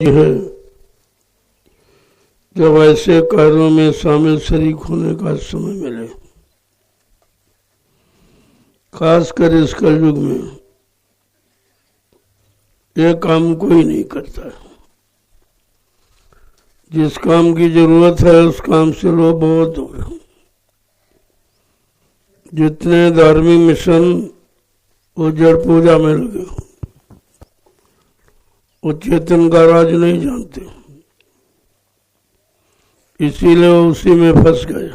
है जब ऐसे कार्यों में शामिल शरीक होने का समय मिले, खासकर इस कलयुग में यह काम कोई नहीं करता है। जिस काम की जरूरत है उस काम से लोग बहुत दूर हैं। जितने धार्मिक मिशन वो जड़ पूजा में लगे, वो चेतन का राज नहीं जानते, इसीलिए वो उसी में फंस गए।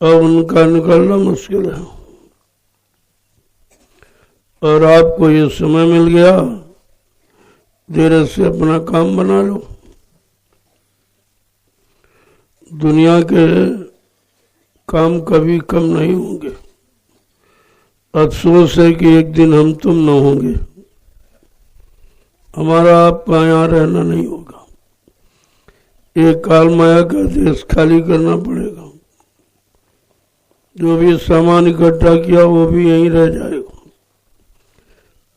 अब उनका निकलना मुश्किल है। और आपको ये समय मिल गया, धीरे से अपना काम बना लो। दुनिया के काम कभी कम नहीं होंगे। अफसोस है कि एक दिन हम तुम न होंगे, हमारा आपका यहाँ रहना नहीं होगा। एक काल माया का देश खाली करना पड़ेगा। जो भी सामान इकट्ठा किया वो भी यहीं रह जाएगा।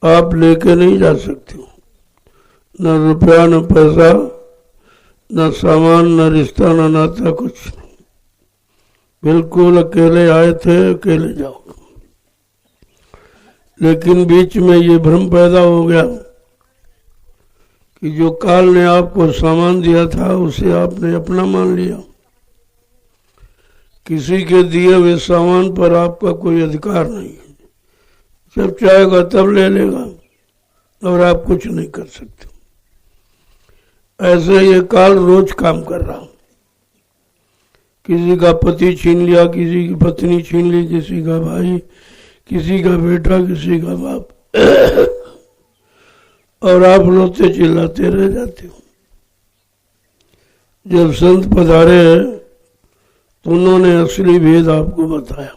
आप लेके नहीं जा सकते हो, न रुपया न पैसा न सामान न रिश्ता न नाता, कुछ नहीं। बिल्कुल अकेले आए थे, अकेले जाओ। लेकिन बीच में ये भ्रम पैदा हो गया कि जो काल ने आपको सामान दिया था उसे आपने अपना मान लिया। किसी के दिए हुए सामान पर आपका कोई अधिकार नहीं है। जब चाहेगा तब ले लेगा और आप कुछ नहीं कर सकते। ऐसे ये काल रोज काम कर रहा। किसी का पति छीन लिया, किसी की पत्नी छीन ली, किसी का भाई, किसी का बेटा, किसी का बाप, और आप रोते चिल्लाते रह जाते हो। जब संत पधारे तो उन्होंने असली भेद आपको बताया।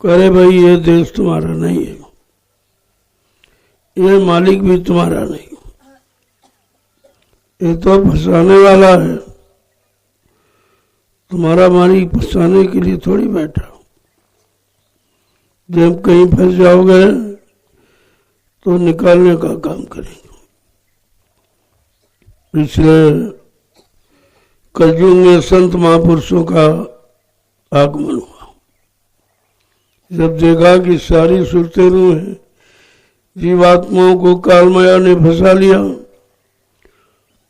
करे भाई ये देश तुम्हारा नहीं है, ये मालिक भी तुम्हारा नहीं, ये तो फंसाने वाला है। तुम्हारा मालिक फंसाने के लिए थोड़ी बैठा। जब कहीं फंस जाओगे तो निकालने का काम करेंगे। इसलिए कलयुग में संत महापुरुषों का आगमन हुआ। जब देखा कि सारी सुरतें रूह हैं, जीवात्माओं को कालमाया ने फंसा लिया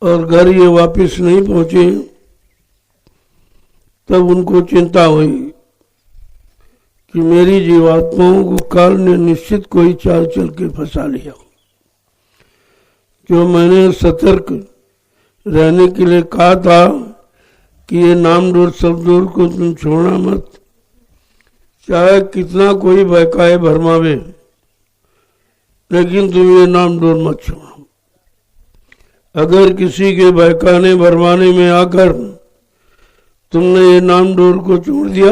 और घर ये वापस नहीं पहुंचे, तब उनको चिंता हुई कि मेरी जीवात्माओं को काल ने निश्चित कोई चाल चल के फंसा लिया। जो मैंने सतर्क रहने के लिए कहा था कि ये नाम डोर शब्दों को तुम छोड़ना मत, चाहे कितना कोई बहकाए भरमावे, लेकिन तुम ये नाम डोर मत छोड़ो। अगर किसी के बहकाने भरमाने में आकर तुमने ये नाम डोर को छोड़ दिया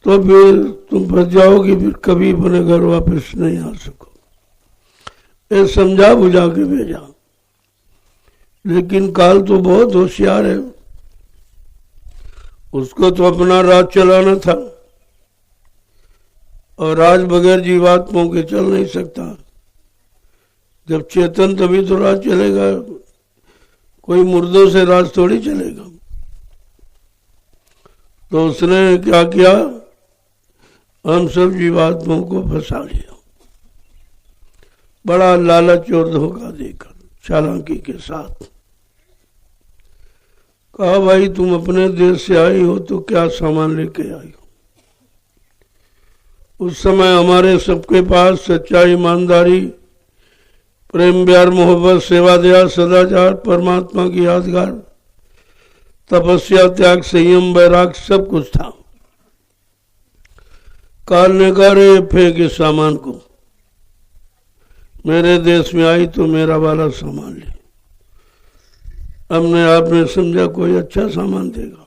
तो फिर तुम फंस जाओगे, फिर कभी अपने घर वापस नहीं आ सको। ये समझा बुझा के भेजा। लेकिन काल तो बहुत होशियार है, उसको तो अपना राज चलाना था, और राज बगैर जीवात्माओं के चल नहीं सकता। जब चेतन तभी तो राज चलेगा, कोई मुर्दों से राज थोड़ी चलेगा। तो उसने क्या किया, हम सब जीवात्माओं को फंसा लिया। बड़ा लालच और धोखा देकर चालाकी के साथ कहा, भाई तुम अपने देश से आई हो तो क्या सामान लेके आई हो। उस समय हमारे सबके पास सच्चाई, ईमानदारी, प्रेम, प्यार, मोहब्बत, सेवा, दया, सदाचार, परमात्मा की यादगार, तपस्या, त्याग, संयम, वैराग सब कुछ था। काल ने कहा, रे फेंके सामान को, मेरे देश में आई तो मेरा वाला सामान ले। हमने आपने समझा कोई अच्छा सामान देगा,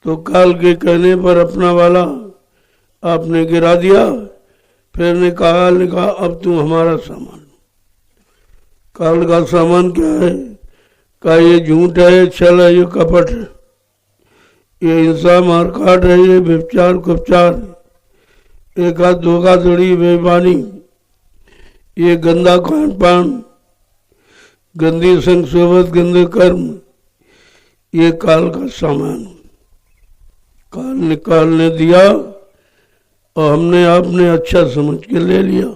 तो काल के कहने पर अपना वाला आपने गिरा दिया। फिर ने कहा, अब तुम हमारा सामान। काल का सामान क्या है? कहा ये झूठ है, ये छल है, ये कपट है, ये हिंसा मारकाट है, ये व्यभिचार कुपचार, एक हाथ धोखाधड़ी, बेईमानी, ये गंदा खान पान, गंदी संग सोबत, गंदे कर्म, ये काल का सामान काल निकालने दिया और हमने आपने अच्छा समझ के ले लिया।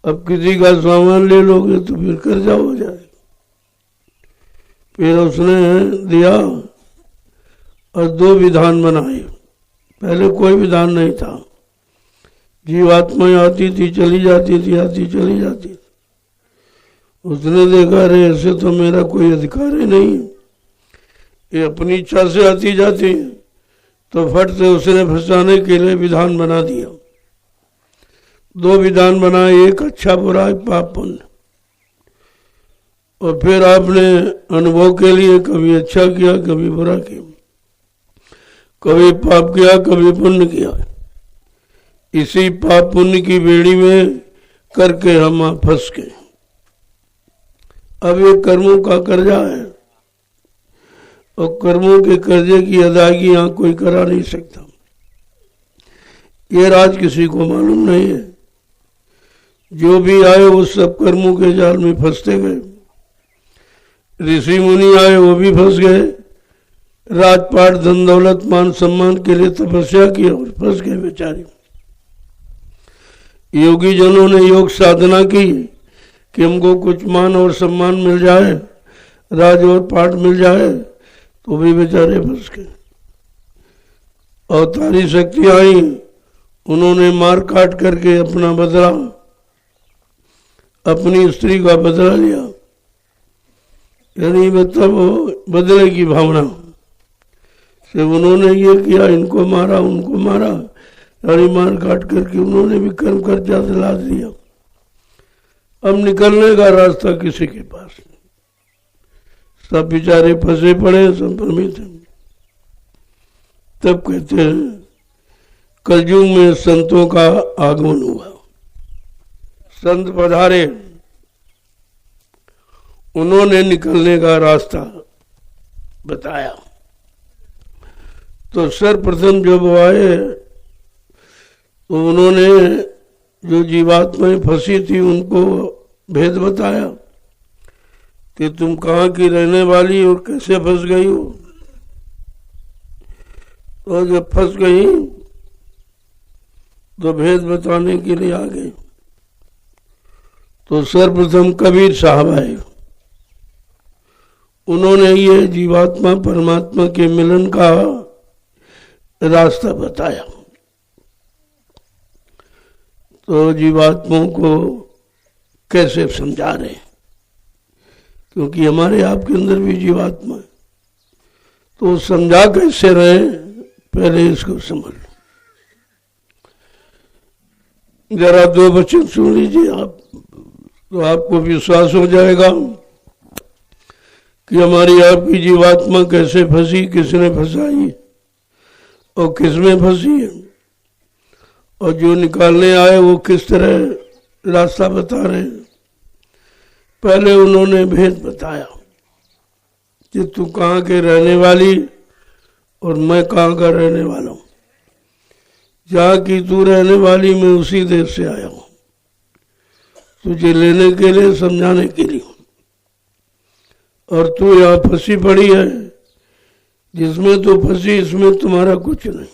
अब किसी का सामान ले लोगे तो फिर कर्जा हो जाए। फिर उसने दिया और 2 विधान बनाए। पहले कोई विधान नहीं था, जीवात्माएं आती थी चली जाती थी, आती चली जाती थी। उसने देखा अरे ऐसे तो मेरा कोई अधिकार ही नहीं है, ये अपनी इच्छा से आती जाती है। तो फट से उसने फंसाने के लिए विधान बना दिया। 2 विधान बनाए, एक अच्छा बुरा, एक पाप पुण्य। और फिर आपने अनुभव के लिए कभी अच्छा किया, कभी बुरा किया, कभी पाप किया, कभी पुण्य किया। इसी पाप पुण्य की बेड़ी में करके हम फंस गए। अब ये कर्मों का कर्जा है और कर्मों के कर्जे की अदायगी यहाँ कोई करा नहीं सकता। ये राज किसी को मालूम नहीं है। जो भी आए वो सब कर्मों के जाल में फंसते गए। ऋषि मुनि आए वो भी फंस गए, राजपाट धन दौलत मान सम्मान के लिए तपस्या की और फंस गए बेचारे। योगी जनों ने योग साधना की कि हमको कुछ मान और सम्मान मिल जाए, राज और पाठ मिल जाए, तो भी बेचारे फंस गए। अवतारी शक्ति आई, उन्होंने मार काट करके अपना बदला, अपनी स्त्री का बदला लिया। यानी मतलब बदले की भावना से उन्होंने ये किया, इनको मारा उनको मारा, यानी मार काट करके उन्होंने भी कर्म कर्जा दिला दिया। अब निकलने का रास्ता किसी के पास नहीं, सब बेचारे फंसे पड़े, संभ्रमित हैं। तब कहते हैं कलयुग में संतों का आगमन हुआ। संत पधारे, उन्होंने निकलने का रास्ता बताया। तो सर्वप्रथम जब वो आए तो उन्होंने जो जीवात्माएं फंसी थी उनको भेद बताया कि तुम कहाँ की रहने वाली और कैसे फंस गई हो। तो जब फंस गई तो भेद बताने के लिए आ गए। तो सर्वप्रथम कबीर साहब आए, उन्होंने ये जीवात्मा परमात्मा के मिलन का रास्ता बताया। तो जीवात्माओं को कैसे समझा रहे, क्योंकि हमारे आपके अंदर भी जीवात्मा है, तो समझा कैसे रहे, पहले इसको समझ लो। जरा 2 वचन सुन लीजिए आप, तो आपको विश्वास हो जाएगा कि हमारी आपकी जीवात्मा कैसे फंसी, किसने फंसाई और किसमें फंसी है, और जो निकालने आए वो किस तरह रास्ता बता रहे हैं। पहले उन्होंने भेद बताया कि तू कहाँ के रहने वाली और मैं कहाँ का रहने वाला हूँ। जहाँ की तू रहने वाली मैं उसी देश से आया हूँ, तुझे लेने के लिए, समझाने के लिए। और तू यहाँ फंसी पड़ी है, जिसमें तू फंसी इसमें तुम्हारा कुछ नहीं,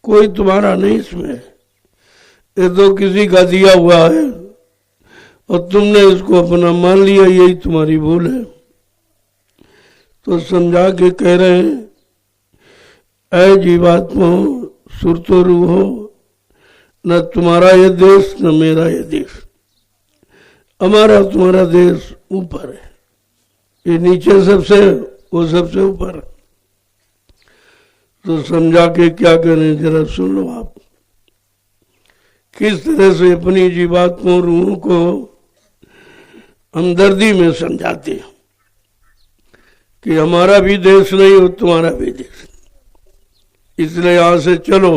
कोई तुम्हारा नहीं इसमें। ये तो किसी का दिया हुआ है और तुमने इसको अपना मान लिया, यही तुम्हारी भूल है। तो समझा के कह रहे हैं, ऐ जीवात्मा सुरतो रूहो, न तुम्हारा ये देश न मेरा ये देश। हमारा तुम्हारा देश ऊपर है, ये नीचे सबसे, वो सबसे ऊपर। तो समझा के क्या करें, जरा सुन लो आप। किस तरह से अपनी जीवात्मा रूहों को हमदर्दी में समझाते हैं कि हमारा भी देश नहीं और तुम्हारा भी देश, इसलिए यहां से चलो,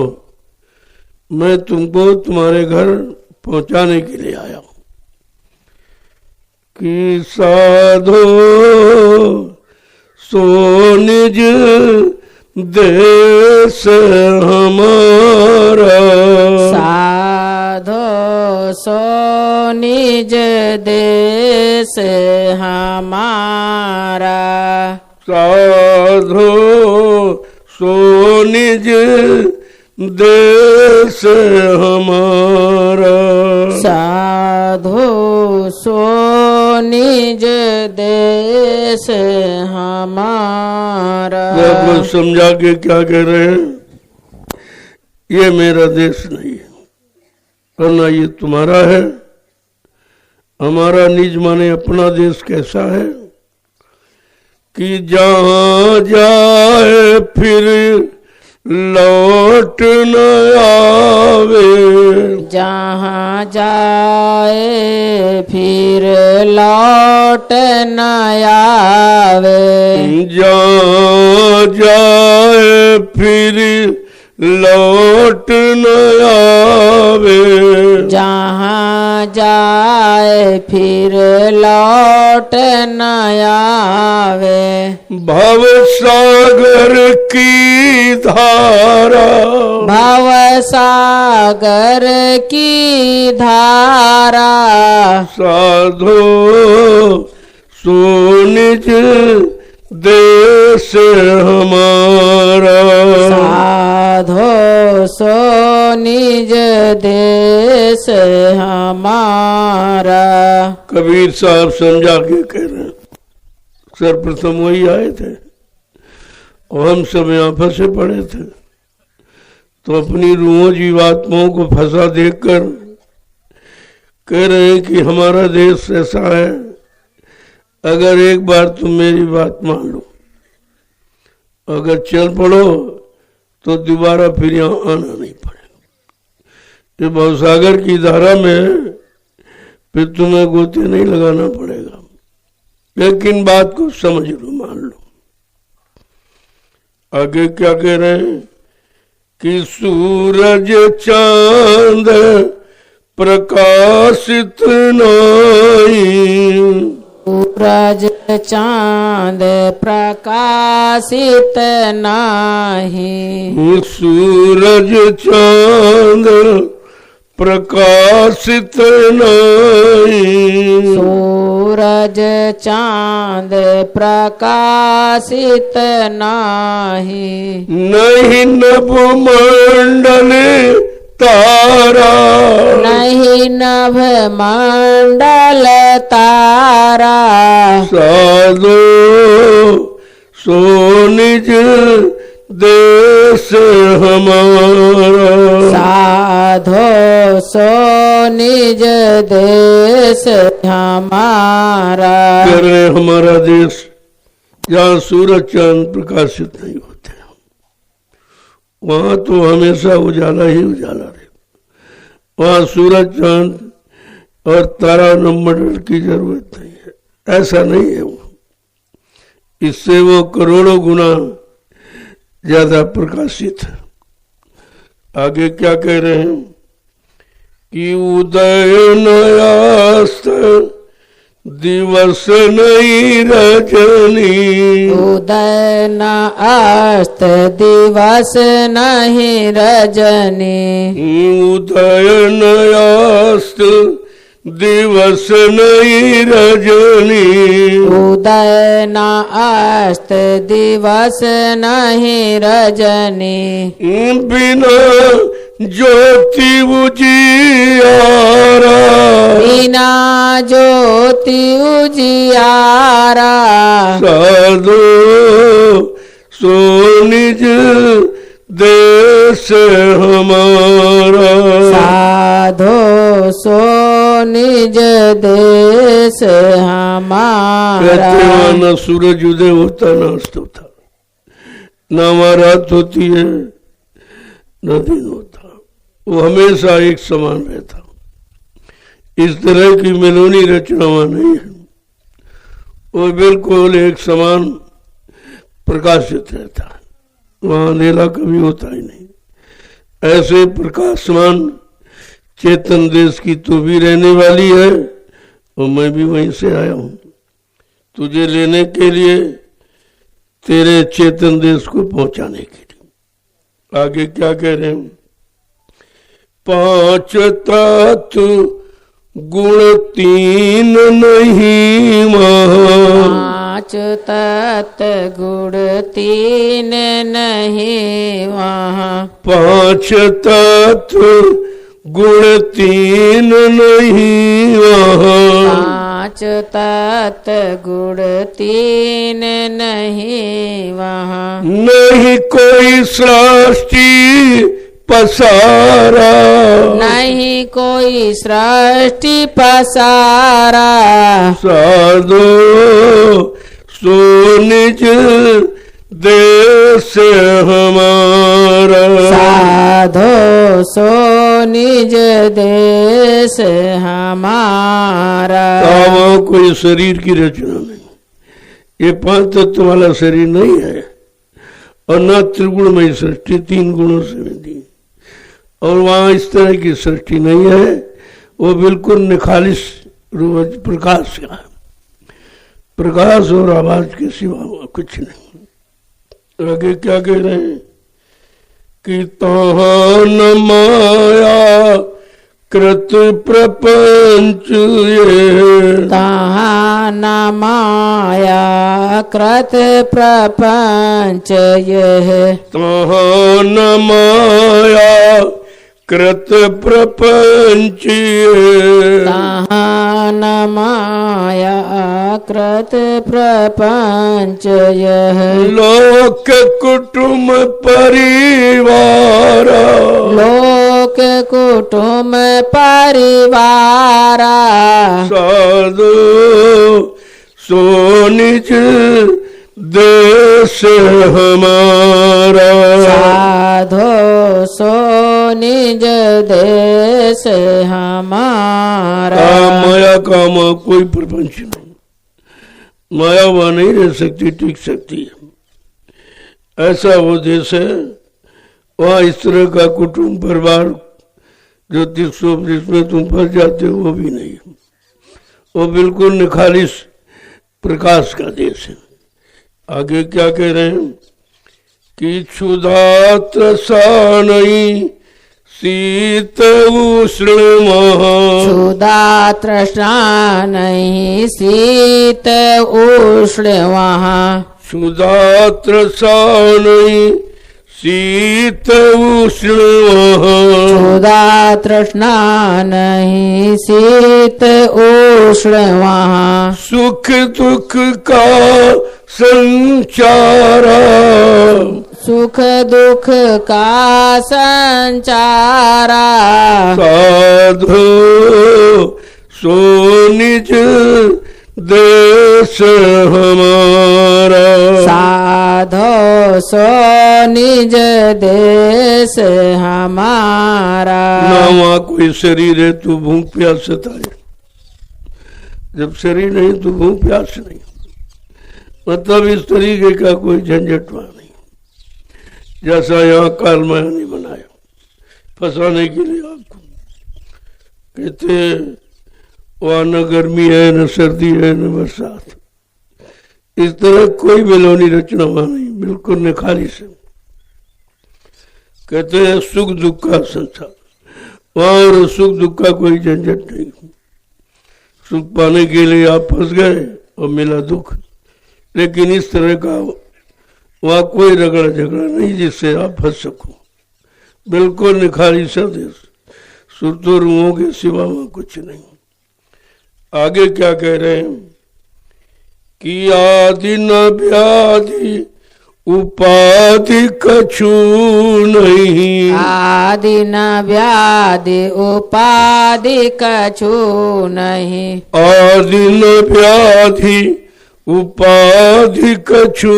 मैं तुमको तुम्हारे घर पहुंचाने के लिए आया हूं। कि साधो सो निज देश हमारा, साधो सो निज देश हमारा। साधो सो निज देश हमारा। साधु सो निज देश हमारा। आपको समझा के क्या कह रहे हैं, ये मेरा देश नहीं है और ना ये तुम्हारा है। हमारा निज माने अपना देश कैसा है कि जहाँ जाए फिर लौट न आवे। जहाँ जाए फिर लौट न आवे। जहाँ जाए फिर लौट न आवे। जहाँ जाए फिर लौट न आवे। भव सागर की धारा। भव सागर की धारा। साधो सो निज देश हमारा। साधो सो निज देश हमारा। कबीर साहब समझा के कह रहे हैं, सर्वप्रथम वही आए थे और हम सब यहाँ फंसे पड़े थे, तो अपनी रूहों जीवात्माओं को फंसा देखकर कह रहे हैं कि हमारा देश ऐसा है, अगर एक बार तुम मेरी बात मान लो, अगर चल पड़ो तो दोबारा फिर यहाँ आना नहीं पड़ेगा। ये भवसागर की धारा में फिर तुम्हें गोते नहीं लगाना पड़ेगा, लेकिन बात को समझ लो, मान लो। आगे क्या कह रहे हैं कि सूरज चांद प्रकाशित नहीं। सूरज चांद प्रकाशित नाही। सूरज चांद प्रकाशित नहीं। सूरज चांद प्रकाशित नाही। नहीं नभ मंडल तारा। नहीं नभ मंडल तारा। साधो सो निज देश हमारा। साधो सो निज देश हमारा। कह रहे हमारा देश जहाँ सूरज चांद प्रकाशित नहीं होते, वहां तो हमेशा उजाला ही उजाला रहे। वहां सूरज चांद और तारा मंडल की जरूरत नहीं है, ऐसा नहीं है वो। इससे वो करोड़ों गुना ज्यादा प्रकाशित है। आगे क्या कह रहे हैं कि उदय नयास्त दिवस नहीं रजनी। उदय न अस्त दिवस नहीं रजनी। उदय नयास्त दिवस नहीं रजनी। उदय न अस्त दिवस नहीं रजनी। बिना ज्योति उजियारा। बिना ज्योति उजियारा। साधो सो निज देश हमारा। साधो सो निज देश हमारा। न सूरज उदय होता न अस्त होता, न वहाँ रात होती है न दिन होता, वो हमेशा एक समान रहता। इस तरह की मिलोनी रचना वहाँ नहीं है, वो बिल्कुल एक समान प्रकाशित रहता है, वहाँ अंधेरा कभी होता ही नहीं। ऐसे प्रकाशमान चेतन देश की तू भी रहने वाली है और मैं भी वहीं से आया हूँ तुझे लेने के लिए, तेरे चेतन देश को पहुंचाने के लिए। आगे क्या कह रहे हैं, पांच तत्व गुण तीन नहीं वहाँ, 5 तत्व गुण 3 नहीं वहाँ, 5 तत्व गुण 3 नहीं वहाँ, 5 तत्व गुण 3 नहीं वहाँ, नहीं कोई सृष्टि पसारा, नहीं कोई सृष्टि पसारा, साधो सो निज देश हमारा, साधो सो निज देश हमारा। वहाँ कोई शरीर की रचना नहीं, ये 5 तत्व वाला शरीर नहीं है, और न त्रिगुणमयी सृष्टि 3 गुणों से बनी, और वहाँ इस तरह की सृष्टि नहीं है, वो बिल्कुल निखालिस रूप प्रकाश का, प्रकाश और आवाज के सिवा कुछ नहीं। आगे क्या कह रहे हैं कि तहाँ न माया कृत प्रपंच ये, तहाँ न माया कृत प्रपंच ये, तहाँ न माया कृत प्रपंच ये, तहाँ न माया कृत प्रपंच यह, लोक कुटुंब परिवार, लोक कुटुंब परिवार, साधु सो निज देश हमारा, साधो सो निज देश हमारा। माया काम कोई प्रपंच नहीं, माया वह नहीं रह सकती, टिक सकती है। ऐसा वो देश है, वहाँ इस तरह का कुटुंब परिवार जो जिसमें तुम फंस जाते हो वो भी नहीं, वो बिल्कुल निखालिस प्रकाश का देश है। आगे क्या कह रहे हैं कि क्षुधा त्रसा नहीं शीत उष्ण महा, क्षुधा तृष्णा नहीं शीत उष्ण वहाँ, क्षुधा त्रसा नहीं शीत उष्ण वहाँ, क्षुधा तृष्णा नहीं शीत उष्ण वहाँ, सुख दुख का संचारा, सुख दुख का संचारा, साधु सो निज देश हमारा, साधो सो निज देश हमारा। ना वहाँ कोई शरीर है तो भूख प्यास सताए, जब शरीर नहीं तो भूख प्यास नहीं, मतलब इस तरीके का कोई झंझट वहाँ नहीं, जैसा यहाँ काल माया ने बनाया फंसाने के लिए आपको। कहते वहाँ न गर्मी है, न सर्दी है, न बरसात, इस तरह कोई बेलोनी रचना वहाँ नहीं, बिल्कुल निखालिस है। कहते हैं सुख दुख का संसार, वहाँ और सुख दुख का कोई झंझट नहीं, सुख पाने के लिए आप फंस गए और मिला दुख, लेकिन इस तरह का वहाँ कोई रगड़ा झगड़ा नहीं जिससे आप फंस सको, बिल्कुल निखालिस देश, सुरतो रूहों के सिवा वहाँ कुछ नहीं। आगे क्या कह रहे हैं कि आदि न व्याधि उपाधि कछु नहीं, आदि न व्याधि उपाधि कछु नहीं, आदि न व्याधि उपाधि कछु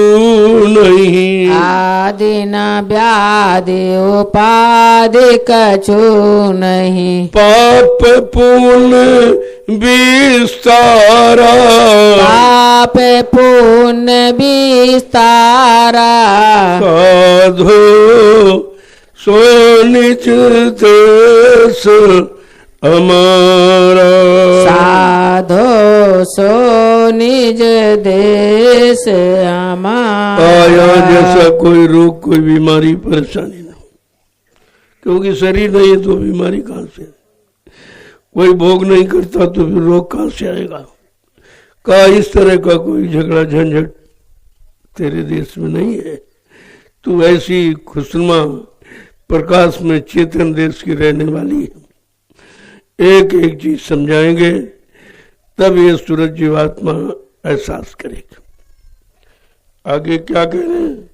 नहीं, आदि न व्याधि उपाधि कछु नहीं, पाप पुण्य विस्तारा, पाप पुण्य विस्तारा, साधु सो निज देश हमारा, साधो सो निज देश हमारा। आया जैसा कोई रोग कोई बीमारी परेशानी नहीं, क्योंकि शरीर नहीं है तो बीमारी कहाँ से, कोई भोग नहीं करता तो फिर रोग कहाँ से आएगा। कहा इस तरह का कोई झगड़ा झंझट तेरे देश में नहीं है। तू ऐसी खुशनुमा प्रकाश में चेतन देश की रहने वाली है। एक एक चीज समझाएंगे तब ये सूरज जीवात्मा एहसास करेगा। आगे क्या कह रहे हैं,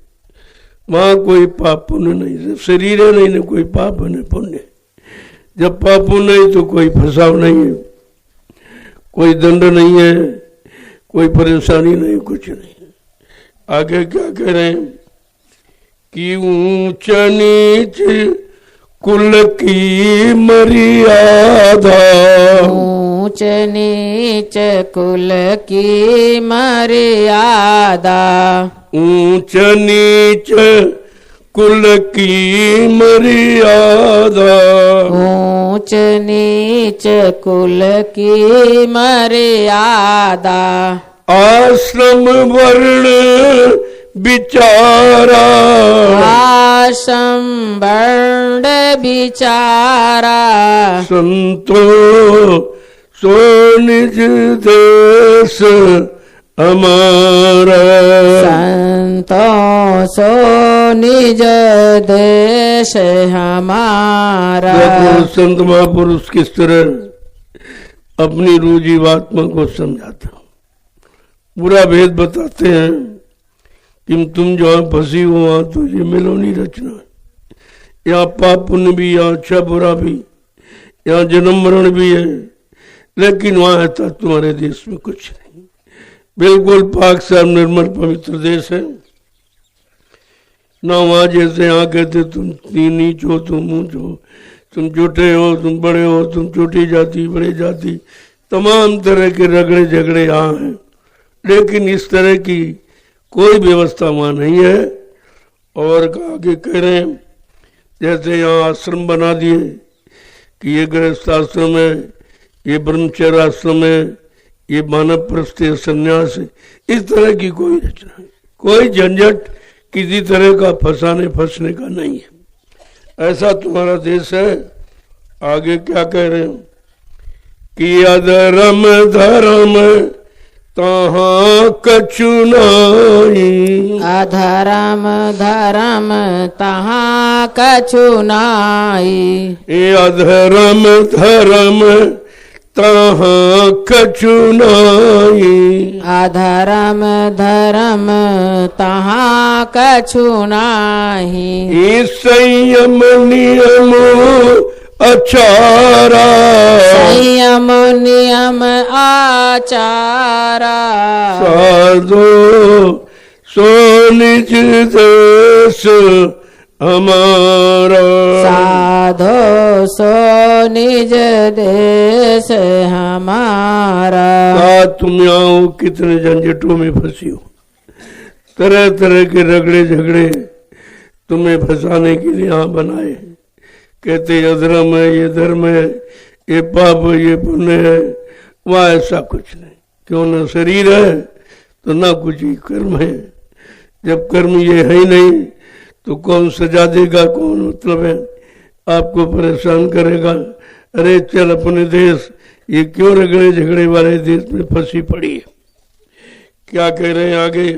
वहां कोई पाप पुण्य नहीं, जब शरीर है नहीं, कोई पाप न पुण्य। जब पाप पुण्य नहीं तो कोई फंसाव नहीं है, कोई दंड नहीं है, कोई परेशानी नहीं, कुछ नहीं। आगे क्या कह रहे हैं कि ऊंच नीच कुल की मर्यादा, ऊंच नीच कुल की मर्यादा, ऊंच नीच कुल की मर्यादा, ऊंच नीच कुल की मर्यादा, आश्रम वर्ण विचारा, आश्रम वर्ण विचारा, संतो सो निज देश हमारा, संतों सो निज देश हमारा। देखो संत महापुरुष किस तरह अपनी रूह जीवात्मा को समझाते हो, बुरा भेद बताते हैं कि तुम जहाँ फंसी हो वहां तो ये मिलो नहीं रचना, यहाँ पाप पुण्य भी, यहाँ अच्छा बुरा भी, यहाँ जन्म मरण भी है, लेकिन वहां है तो तुम्हारे देश में कुछ नहीं। बिल्कुल पाक साफ निर्मल पवित्र देश है ना। वहां जैसे यहाँ कहते तुम नीच हो, तुम ऊंच हो, तुम छोटे हो, तुम बड़े हो, तुम छोटी जाति बड़े जाति, तमाम तरह के रगड़े झगड़े यहाँ हैं, लेकिन इस तरह की कोई व्यवस्था वहां नहीं है। और आगे कह रहे हैं जैसे यहाँ आश्रम बना दिए कि ये गृहस्थ आश्रम है, ये ब्रह्मचर्य आश्रम है, ये मानव प्रस्थीय संन्यास है, इस तरह की कोई रचना है, कोई झंझट किसी तरह का फंसने का नहीं है। ऐसा तुम्हारा देश है। आगे क्या कह रहे हैं कि अधर्म धर्म तहाँ कछु नाई, अधर्म धर्म तहाँ कछु नाई, ये अधर्म धर्म तहाँ कछु नाई, अधर्म धर्म तहाँ कछु नाही, ये संयम नियम आचारा, संयम नियम आचारा, साधो सो निज देश हमारा, साधो सो निज देश हमारा। तुम यहाँ हो, कितने झंझटों में फंसी हो, तरह तरह के रगड़े झगड़े तुम्हें फंसाने के लिए यहाँ बनाए। कहते अधर्म है, ये धर्म है, ये पाप है, ये पुण्य है, वहाँ ऐसा कुछ नहीं। क्यों ना शरीर है तो ना कुछ ही कर्म है। जब कर्म ये है ही नहीं तो कौन सजा देगा, कौन मतलब है आपको परेशान करेगा। अरे चल अपने देश, ये क्यों रगड़े झगड़े वाले देश में फंसी पड़ी है। क्या कह रहे हैं आगे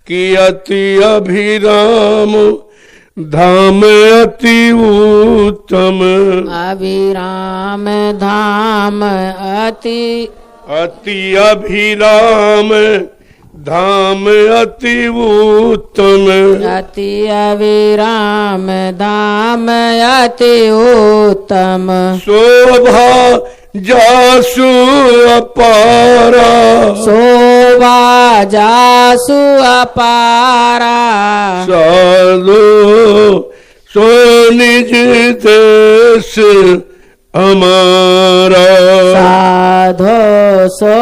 कि अति अभिराम धाम अति उत्तम, अभिराम धाम अति, अति अभिराम धाम अति उत्तम, अति अभिराम धाम अति उत्तम, शोभा जासु अपारा, शोभा जासु अपारा, साधु सो निज देश हमारा, साधो सो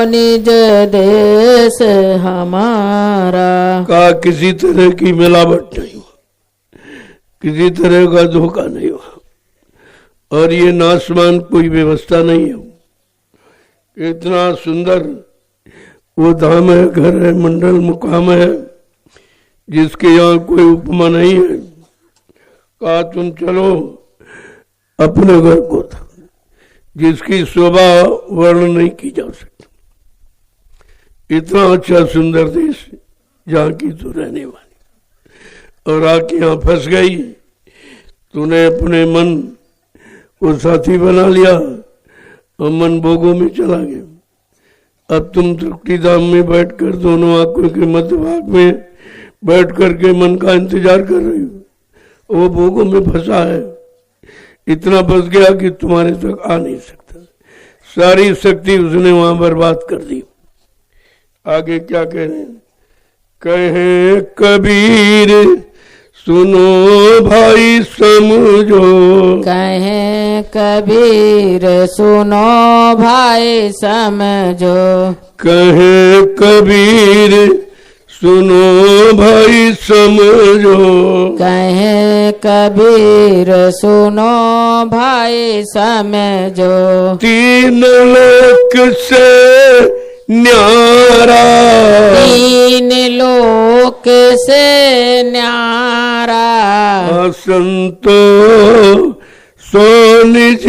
निज देश हमारा। का किसी तरह की मिलावट नहीं हुआ, किसी तरह का धोखा नहीं हुआ, और ये नासमान कोई व्यवस्था नहीं है। इतना सुंदर वो धाम है, घर है, मंडल मुकाम है, जिसके यहाँ कोई उपमा नहीं है। कहा तुम चलो अपने घर को था, जिसकी शोभा वर्णन नहीं की जा सकती। इतना अच्छा सुंदर देश जहाँ की तू रहने वाली, और आके यहाँ फंस गई। तूने अपने मन को साथी बना लिया और मन भोगों में चला गया। अब तुम तृप्ति धाम में बैठकर दोनों आंखों के मध्य भाग में बैठ करके मन का इंतजार कर रही हो। वो भोगों में फंसा है, इतना फंस गया कि तुम्हारे तक आ नहीं सकता। सारी शक्ति उसने वहां बर्बाद कर दी। आगे क्या कह रहे हैं? कहे कबीर सुनो भाई समझो, कहे कबीर सुनो भाई समझो, कहे कबीर सुनो भाई समझो, कहे कबीर सुनो भाई समझो। तीन लोक से न्यारा, तीन लोक से न्यारा, संतो सो निज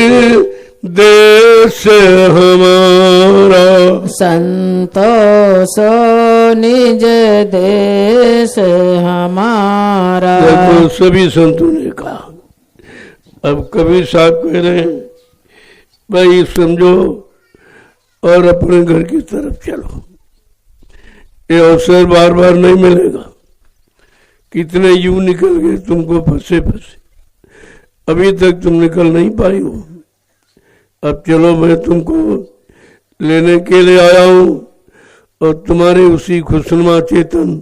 देश हमारा, संतोष निज देश हमारा। देखो सभी संतों ने कहा। अब कबीर साहब कह रहे हैं भाई समझो और अपने घर की तरफ चलो। ये अवसर बार बार नहीं मिलेगा। कितने युग निकल गए तुमको फंसे फंसे, अभी तक तुम निकल नहीं पाई हो। अब चलो, मैं तुमको लेने के लिए आया हूं और तुम्हारे उसी खुशनुमा चेतन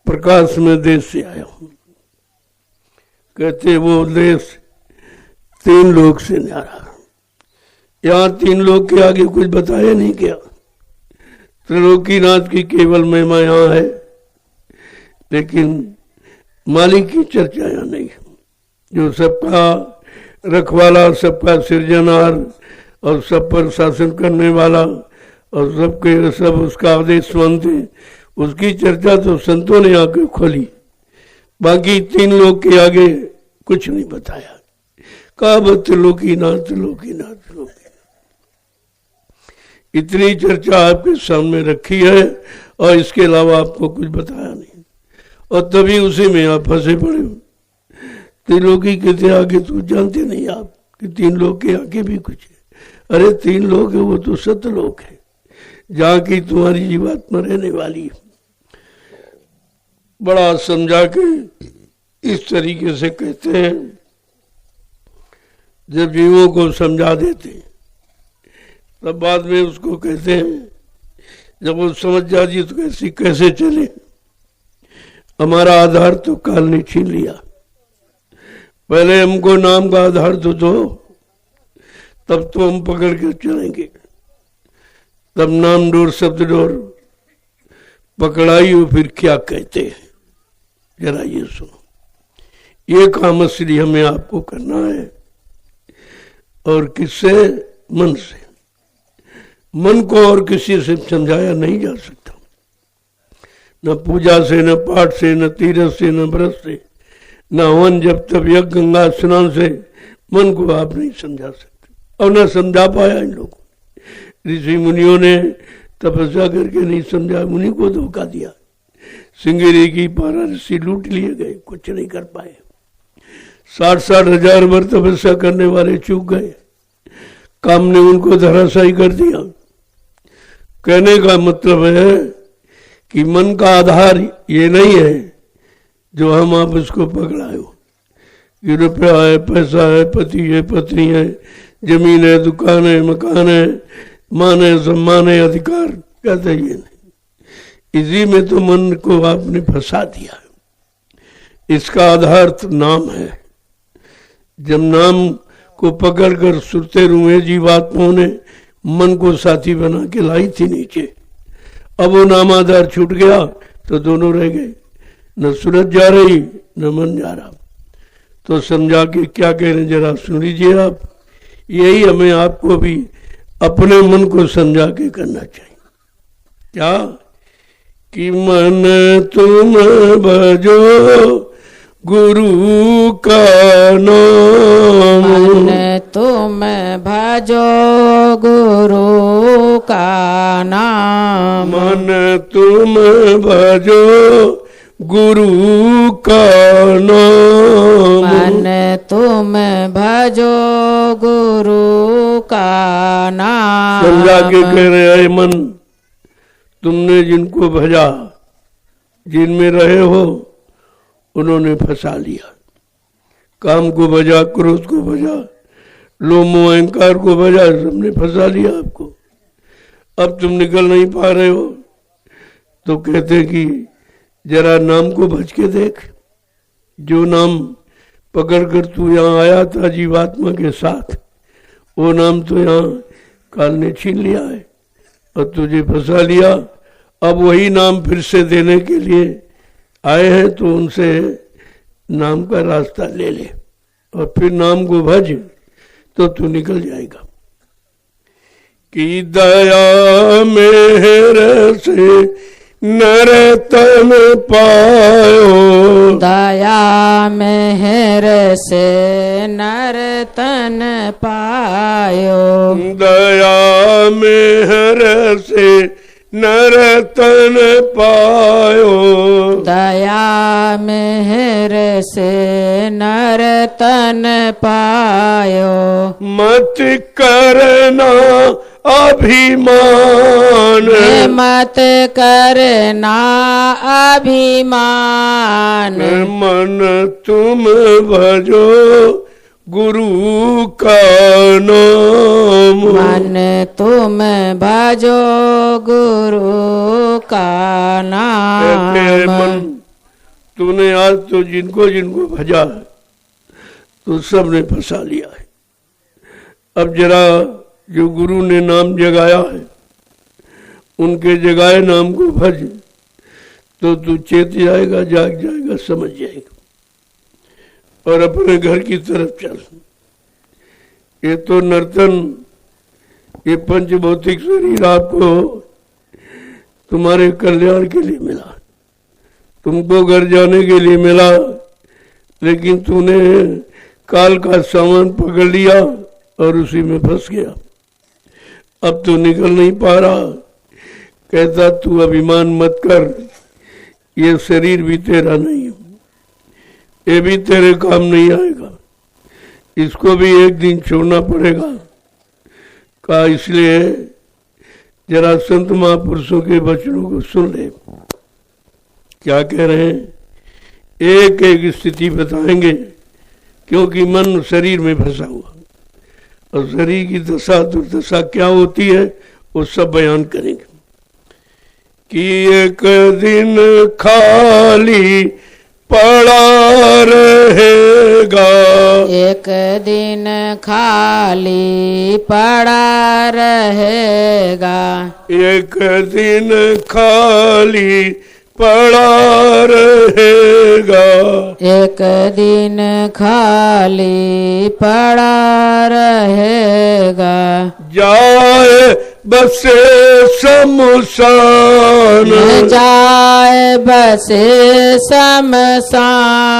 प्रकाश में देश से आया हूं। कहते वो देश तीन लोक से न्यारा। यहाँ तीन लोग के आगे कुछ बताया नहीं क्या। त्रिलोकीनाथ की केवल महिमा यहाँ है, लेकिन मालिक की चर्चा यहाँ नहीं है, जो सबका रखवाला, सबका सृजनहार और सब पर शासन करने वाला और सबके सब उसका आदेश मानते, उसकी चर्चा तो संतों ने आके खोली। बाकी तीन लोग के आगे कुछ नहीं बताया। कहा त्रिलोकीनाथ त्रिलोकीनाथ त्रिलोकीनाथ, इतनी चर्चा आपके सामने रखी है और इसके अलावा आपको कुछ बताया नहीं, और तभी उसी में आप फंसे पड़े हो। त्रिलोकी के आगे तो जानते नहीं आप कि तीन लोग के आगे भी कुछ है। अरे तीन लोग है, वो तो सतलोक है, जहाँ की तुम्हारी जीवात्मा रहने वाली है। बड़ा समझा के इस तरीके से कहते हैं, जब जीवों को समझा देते हैं तब बाद में उसको कहते हैं, जब वो समझ जाती तो कैसे चले। हमारा आधार तो काल ने छीन लिया। पहले हमको नाम का आधार तो दो, तब तो हम पकड़ कर चलेंगे। तब नाम डोर शब्द डोर पकड़ाई हो, फिर क्या कहते हैं जरा ये सुनो। ये काम असली हमें आपको करना है, और किससे? मन से। मन को और किसी से समझाया नहीं जा सकता, न पूजा से, न पाठ से, न तीरथ से, न व्रत से, न हवन जब तब यज्ञ गंगा स्नान से मन को आप नहीं समझा सकते, और न समझा पाया इन लोगों। ऋषि मुनियों ने तपस्या करके नहीं समझा, उन्हीं को धोखा दिया। सिंगेरी की 12 ऋषि लूट लिए गए, कुछ नहीं कर पाए। 60-60 हजार बार तपस्या करने वाले चूक गए, काम ने उनको धराशायी कर दिया। कहने का मतलब है कि मन का आधार ये नहीं है जो हम आप उसको पकड़ाए हो कि रुपया है, पैसा है, पति है, पत्नी है, जमीन है, दुकान है, मकान है, मान है, सम्मान है, अधिकार। कहते ये नहीं। इसी में तो मन को आपने फंसा दिया। इसका आधार तो नाम है। जब नाम को पकड़कर सुरते रुए जीवात्माओं ने मन को साथी बना के लाई थी नीचे, अब वो नाम आधार छूट गया तो दोनों रह गए, न सूरत जा रही न मन जा रहा। तो समझा के क्या कह रहे जरा सुन लीजिए आप। यही हमें आपको भी अपने मन को समझा के करना चाहिए। क्या कि मन तुम भजो गुरु का नाम। मन तुम भजो गुरु का नाम। मन तुम भजो गुरु का नाम। मन तुम भजो गुरु का नाम। समझा के कह रहे हैं मन, तुमने जिनको भजा, जिनमें रहे हो, उन्होंने फंसा लिया। काम को भजा, क्रोध को भजा, लोभ मोह अहंकार को भजा, सबने फंसा लिया आपको। अब तुम निकल नहीं पा रहे हो, तो कहते कि जरा नाम को भज के देख। जो नाम पकड़कर तू यहाँ आया था जीवात्मा के साथ, वो नाम तो यहाँ काल ने छीन लिया है और तुझे फंसा लिया। अब वही नाम फिर से देने के लिए आए हैं, तो उनसे नाम का रास्ता ले ले और फिर नाम को भज, तो तू निकल जाएगा। कि दया मेहर से नर तन पायो। दया मेहर से नर तन पायो। दया मेहर से नर तन पायो। दया मेहर से नर तन पायो। मत करना अभिमान। मत करना अभिमान। मन तुम भजो गुरु का नाम। मन तुम भजो गुरु का नाम। मन, तूने आज तो जिनको जिनको भजा है, तो सबने फंसा लिया है। अब जरा जो गुरु ने नाम जगाया है, उनके जगाए नाम को भज, तो तू चेत जाएगा, जाग जाएगा, समझ जाएगा और अपने घर की तरफ चल। ये तो नर्तन, ये पंच भौतिक शरीर आपको तुम्हारे कल्याण के लिए मिला, तुमको घर जाने के लिए मिला, लेकिन तूने काल का सामान पकड़ लिया और उसी में फंस गया। अब तो निकल नहीं पा रहा। कहता तू अभिमान मत कर, ये शरीर भी तेरा नहीं है, ये भी तेरे काम नहीं आएगा, इसको भी एक दिन छोड़ना पड़ेगा। कहा इसलिए जरा संत महापुरुषों के वचनों को सुन ले। क्या कह रहे हैं? एक एक स्थिति बताएंगे, क्योंकि मन शरीर में फंसा हुआ, और शरीर की दशा दुर्दशा क्या होती है वो सब बयान करेंगे। कि एक दिन खाली पड़ा रहेगा। एक दिन खाली पड़ा रहेगा। एक दिन खाली पड़ा रहेगा। एक दिन खाली पड़ा रहेगा। जाए बसे शमशान। जाए बसे शमशान।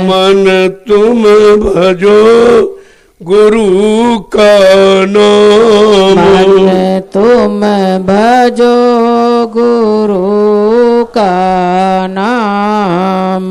मन तुम भजो गुरु का नाम। मन तुम भजो गुरु का नाम।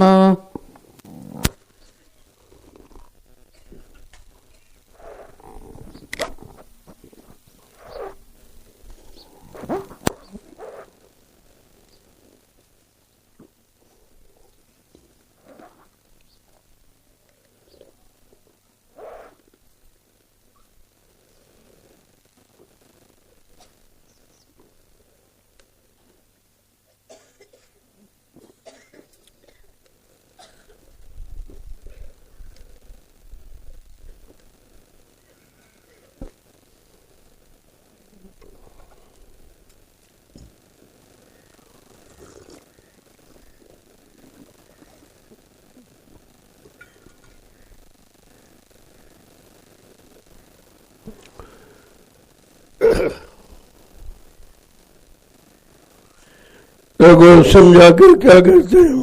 को समझा कर क्या करते हैं?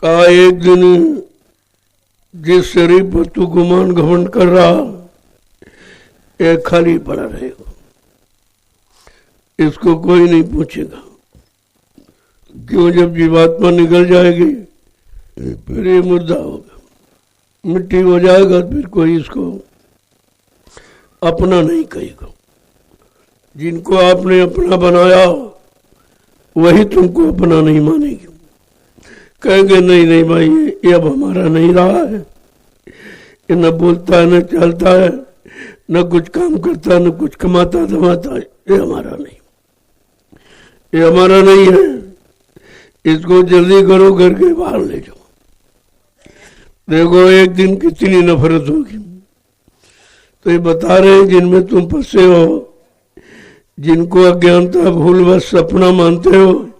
कहा एक दिन जिस शरीर पर तू गुमान घमंड कर रहा एक खाली पड़ा रहेगा, इसको कोई नहीं पूछेगा। क्यों? जब जीवात्मा निकल जाएगी फिर ये मुर्दा होगा, मिट्टी हो जाएगा, फिर कोई इसको अपना नहीं कहेगा। जिनको आपने अपना बनाया वही तुमको अपना नहीं मानेगी, कहेंगे नहीं नहीं भाई ये अब हमारा नहीं रहा है, ये न बोलता है न चलता है न कुछ काम करता न कुछ कमाता धमाता है, ये हमारा नहीं, ये हमारा नहीं है, इसको जल्दी करो करके बाहर ले जाओ। देखो एक दिन कितनी नफरत होगी। तो ये बता रहे हैं जिनमें तुम फंसे हो, जिनको अज्ञानता भूलवश सपना मानते हो,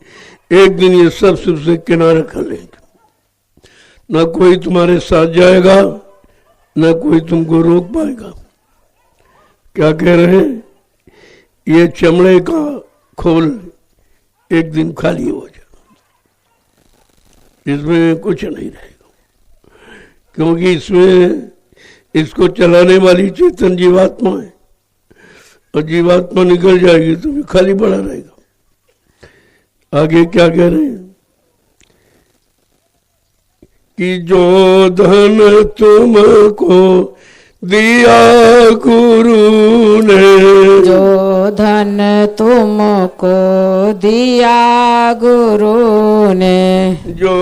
एक दिन ये सब सबसे किनारे कर लेंगे। न कोई तुम्हारे साथ जाएगा न कोई तुमको रोक पाएगा। क्या कह रहे हैं? ये चमड़े का खोल एक दिन खाली हो जाएगा, इसमें कुछ नहीं रहेगा, क्योंकि इसमें इसको चलाने वाली चेतन जीवात्मा है, और जीवात्मा निकल जाएगी तो भी खाली पड़ा रहेगा। आगे क्या कह रहे हैं कि जो धन तुमको दिया गुरु ने, जो धन तुमको दिया गुरु ने, जो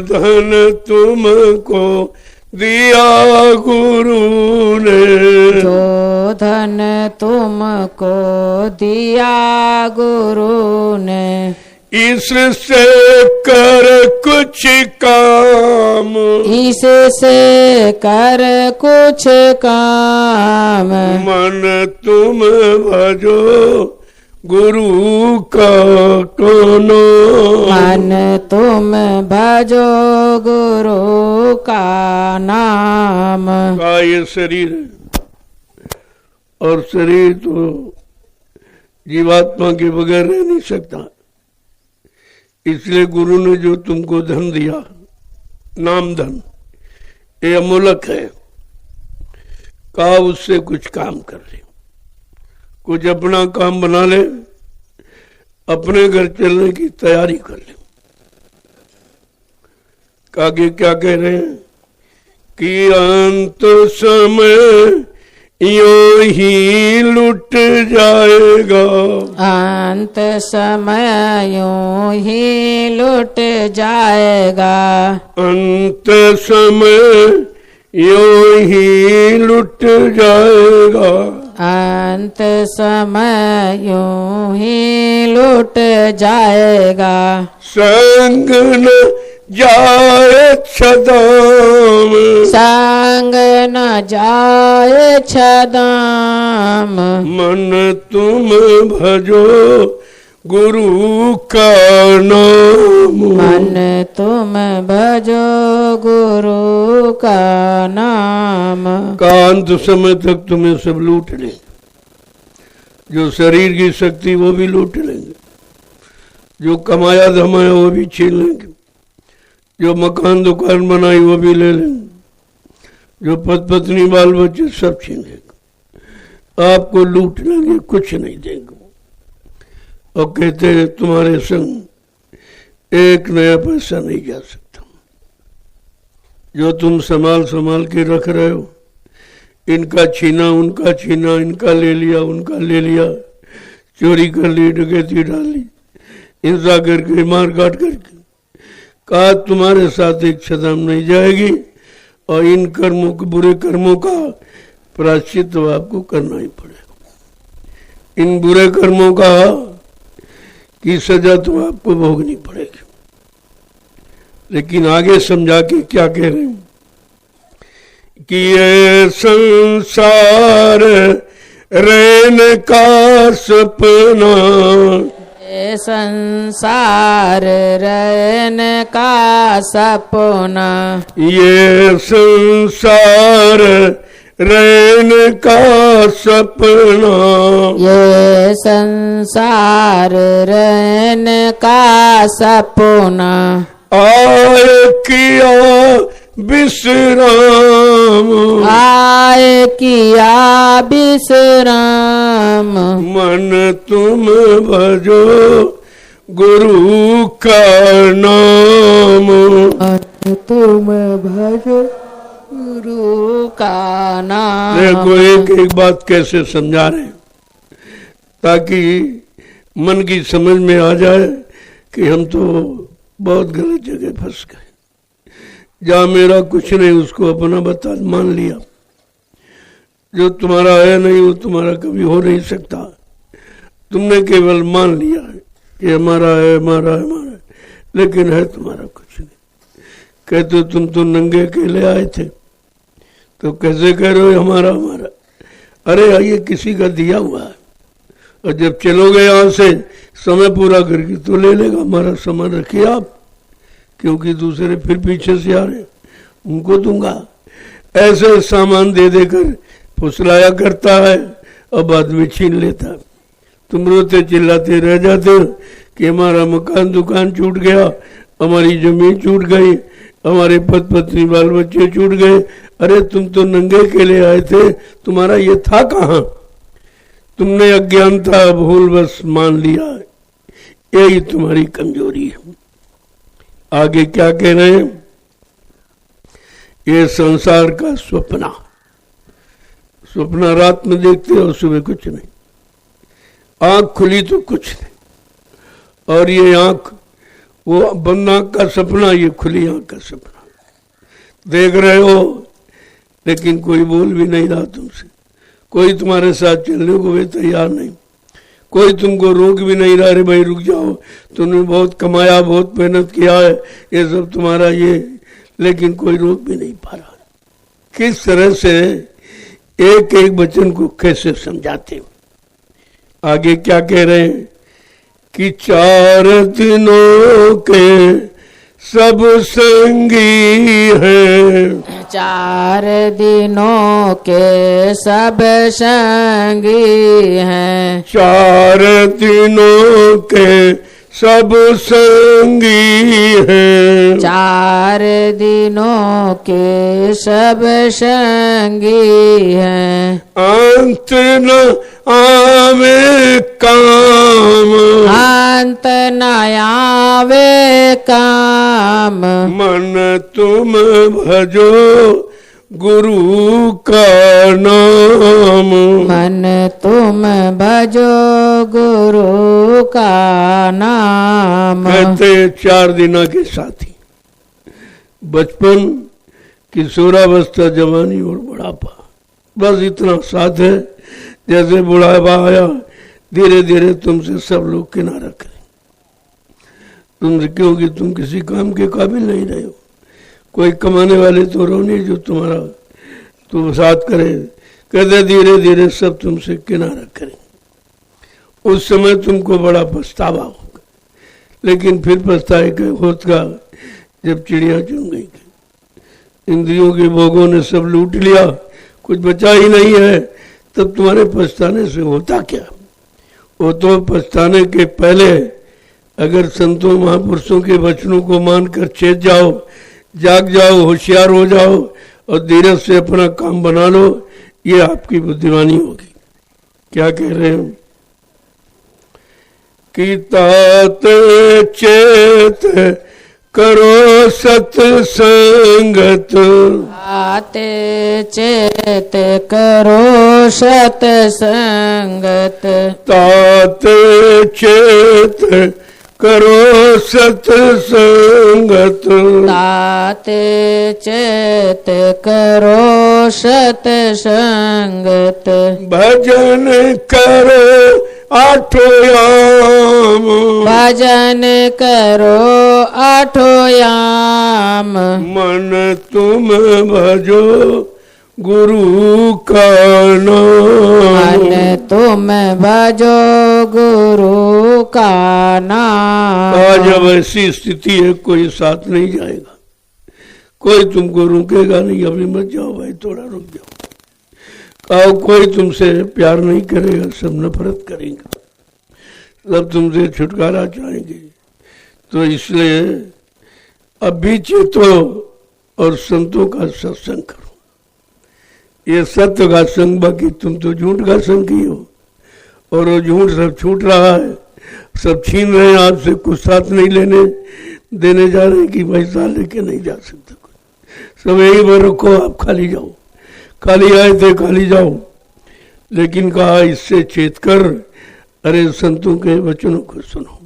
धन तुमको दिया गुरु ने, जो धन तुमको दिया गुरु ने, इससे कर कुछ काम, इससे कर कुछ काम, मन तुम भजो गुरु का कोनो, मन तुम भजो गुरु का नाम। का ये शरीर है, और शरीर तो जीवात्मा के बगैर रह नहीं सकता। इसलिए गुरु ने जो तुमको धन दिया, नाम धन, ये अमूलक है, कहा उससे कुछ काम कर ले, कुछ अपना काम बना ले, अपने घर चलने की तैयारी कर ले। आगे क्या कह रहे हैं कि अंत समय यूं ही लुट जाएगा, अंत समय यूं ही लुट जाएगा, अंत समय यूं ही लुट जाएगा, अंत समय यूं ही लुट जाएगा, संग न जाए छदाम, संग न जाए छदाम, मन तुम भजो गुरु का नाम, मन तुम भजो गुरु का नाम। का अंत समय तक तुम्हें सब लूट लेंगे, जो शरीर की शक्ति वो भी लूट लेंगे, जो कमाया धमाया वो भी छीन लेंगे, जो मकान दुकान बनाई वो भी ले लेंगे, जो पति पत्नी बाल बच्चे सब छीन लेंगे, आपको लूट लेंगे, कुछ नहीं देंगे। और कहते हैं तुम्हारे संग एक नया पैसा नहीं जा सकता, जो तुम संभाल संभाल के रख रहे हो, इनका छीना उनका छीना, इनका ले लिया उनका ले लिया, चोरी कर ली, डकैती डाल ली, हिंसा करके मार काट करके, कहा तुम्हारे साथ एक छदाम नहीं जाएगी, और इन कर्मों के बुरे कर्मों का प्रायश्चित तो आपको करना ही पड़ेगा। इन बुरे कर्मों का की सजा तो आपको भोगनी पड़ेगी। लेकिन आगे समझा के क्या कह रहे हैं कि ये संसार रहने का सपना, ये संसार रहने का सपना, ये संसार रहने का सपना, ये संसार रहने का सपना, आय किया विश्राम, आए किया विश्राम, मन तुम भजो गुरु का नाम, तुम भजो गुरु का नाम। देखो एक एक बात कैसे समझा रहे हैं ताकि मन की समझ में आ जाए कि हम तो बहुत गलत जगह फंस गए। जहाँ मेरा कुछ नहीं उसको अपना बता मान लिया, जो तुम्हारा है नहीं वो तुम्हारा कभी हो नहीं सकता। तुमने केवल मान लिया है कि हमारा है हमारा है हमारा है, लेकिन है तुम्हारा कुछ नहीं। कहते तुम तो नंगे अकेले आए थे तो कैसे कह रहे हो हमारा हमारा? अरे ये किसी का दिया हुआ है और जब चलोगे यहाँ से समय पूरा करके तो ले लेगा। हमारा सामान रखिए आप, क्योंकि दूसरे फिर पीछे से आ रहे उनको दूंगा। ऐसे सामान दे देकर फुसलाया करता है और बाद में छीन लेता है। तुम रोते चिल्लाते रह जाते हो कि हमारा मकान दुकान छूट गया, हमारी जमीन छूट गई, हमारे पति पत्नी बाल बच्चे छूट गए। अरे तुम तो नंगे के लिए आए थे, तुम्हारा ये था कहाँ? तुमने अज्ञानता भूल बस मान लिया, यही तुम्हारी कमजोरी है। आगे क्या कह रहे हैं? ये संसार का सपना, सपना रात में देखते हो, सुबह कुछ नहीं। आंख खुली तो कुछ नहीं, और ये आंख वो बंद आंख का सपना, ये खुली आंख का सपना। देख रहे हो लेकिन कोई बोल भी नहीं रहा तुमसे, कोई तुम्हारे साथ चलने को भी तैयार नहीं, कोई तुमको रोक भी नहीं रहा। अरे भाई रुक जाओ, तुमने बहुत कमाया, बहुत मेहनत किया है, ये सब तुम्हारा ये, लेकिन कोई रोक भी नहीं पा रहा। किस तरह से एक एक वचन को कैसे समझाते? आगे क्या कह रहे हैं कि 4 दिनों के सब संगी हैं, 4 दिनों के सब संगी हैं, 4 दिनों के सब संगी हैं, 4 दिनों के सब संगी हैं। अंत न आवे काम, अंत न आवे काम, मन तुम भजो गुरु का नाम, मन तुम भजो गुरु का नाम। कहते 4 दिना के साथी, बचपन, किशोरावस्था, जवानी और बुढ़ापा, बस इतना साथ है। जैसे बुढ़ापा आया धीरे धीरे तुमसे सब लोग किनारा करें तुमसे, क्योंकि तुम किसी काम के काबिल नहीं रहे हो। कोई कमाने वाले तो रहो नहीं जो तुम्हारा तुम साथ करे। कहते धीरे धीरे सब तुमसे किनारा करें। उस समय तुमको बड़ा पछतावा होगा, लेकिन फिर पछताए के होगा जब चिड़िया चुन गई। इंद्रियों के भोगों ने सब लूट लिया, कुछ बचा ही नहीं है, तब तुम्हारे पछताने से होता क्या? वो तो पछताने के पहले अगर संतों महापुरुषों के वचनों को मानकर चेत जाओ, जाग जाओ, होशियार हो जाओ और धीरज से अपना काम बना लो, ये आपकी बुद्धिमानी होगी। क्या कह रहे हैं कि तात चेत करो सत्संगत, आते चेत करो सत्संगत, तात चेत करो सत्संगत, ताते चेत करो सत्संगत, भजन करो आठोयाम, भजन करो आठोयाम, मन तुम भजो गुरु का नाम, मन तुम भजो गुरु का नाम। आज अब ऐसी स्थिति है, कोई साथ नहीं जाएगा, कोई तुमको रुकेगा नहीं। अभी मत जाओ भाई, थोड़ा रुक जाओ। कहो कोई तुमसे प्यार नहीं करेगा, सब नफरत करेंगे, सब तुमसे छुटकारा चाहेंगे। तो इसलिए अब भी चेतो और संतों का सत्संग करो। ये सत्य का संग, बाकी तुम तो झूठ का संग की हो, और वो झूठ सब छूट रहा है, सब छीन रहे हैं आपसे, कुछ साथ नहीं लेने देने जा रहे हैं कि पैसा लेके नहीं जा सकते, सब यही पर रखो, आप खाली जाओ, खाली आए थे खाली जाओ। लेकिन कहा इससे चेत कर, अरे संतों के वचनों को सुनो,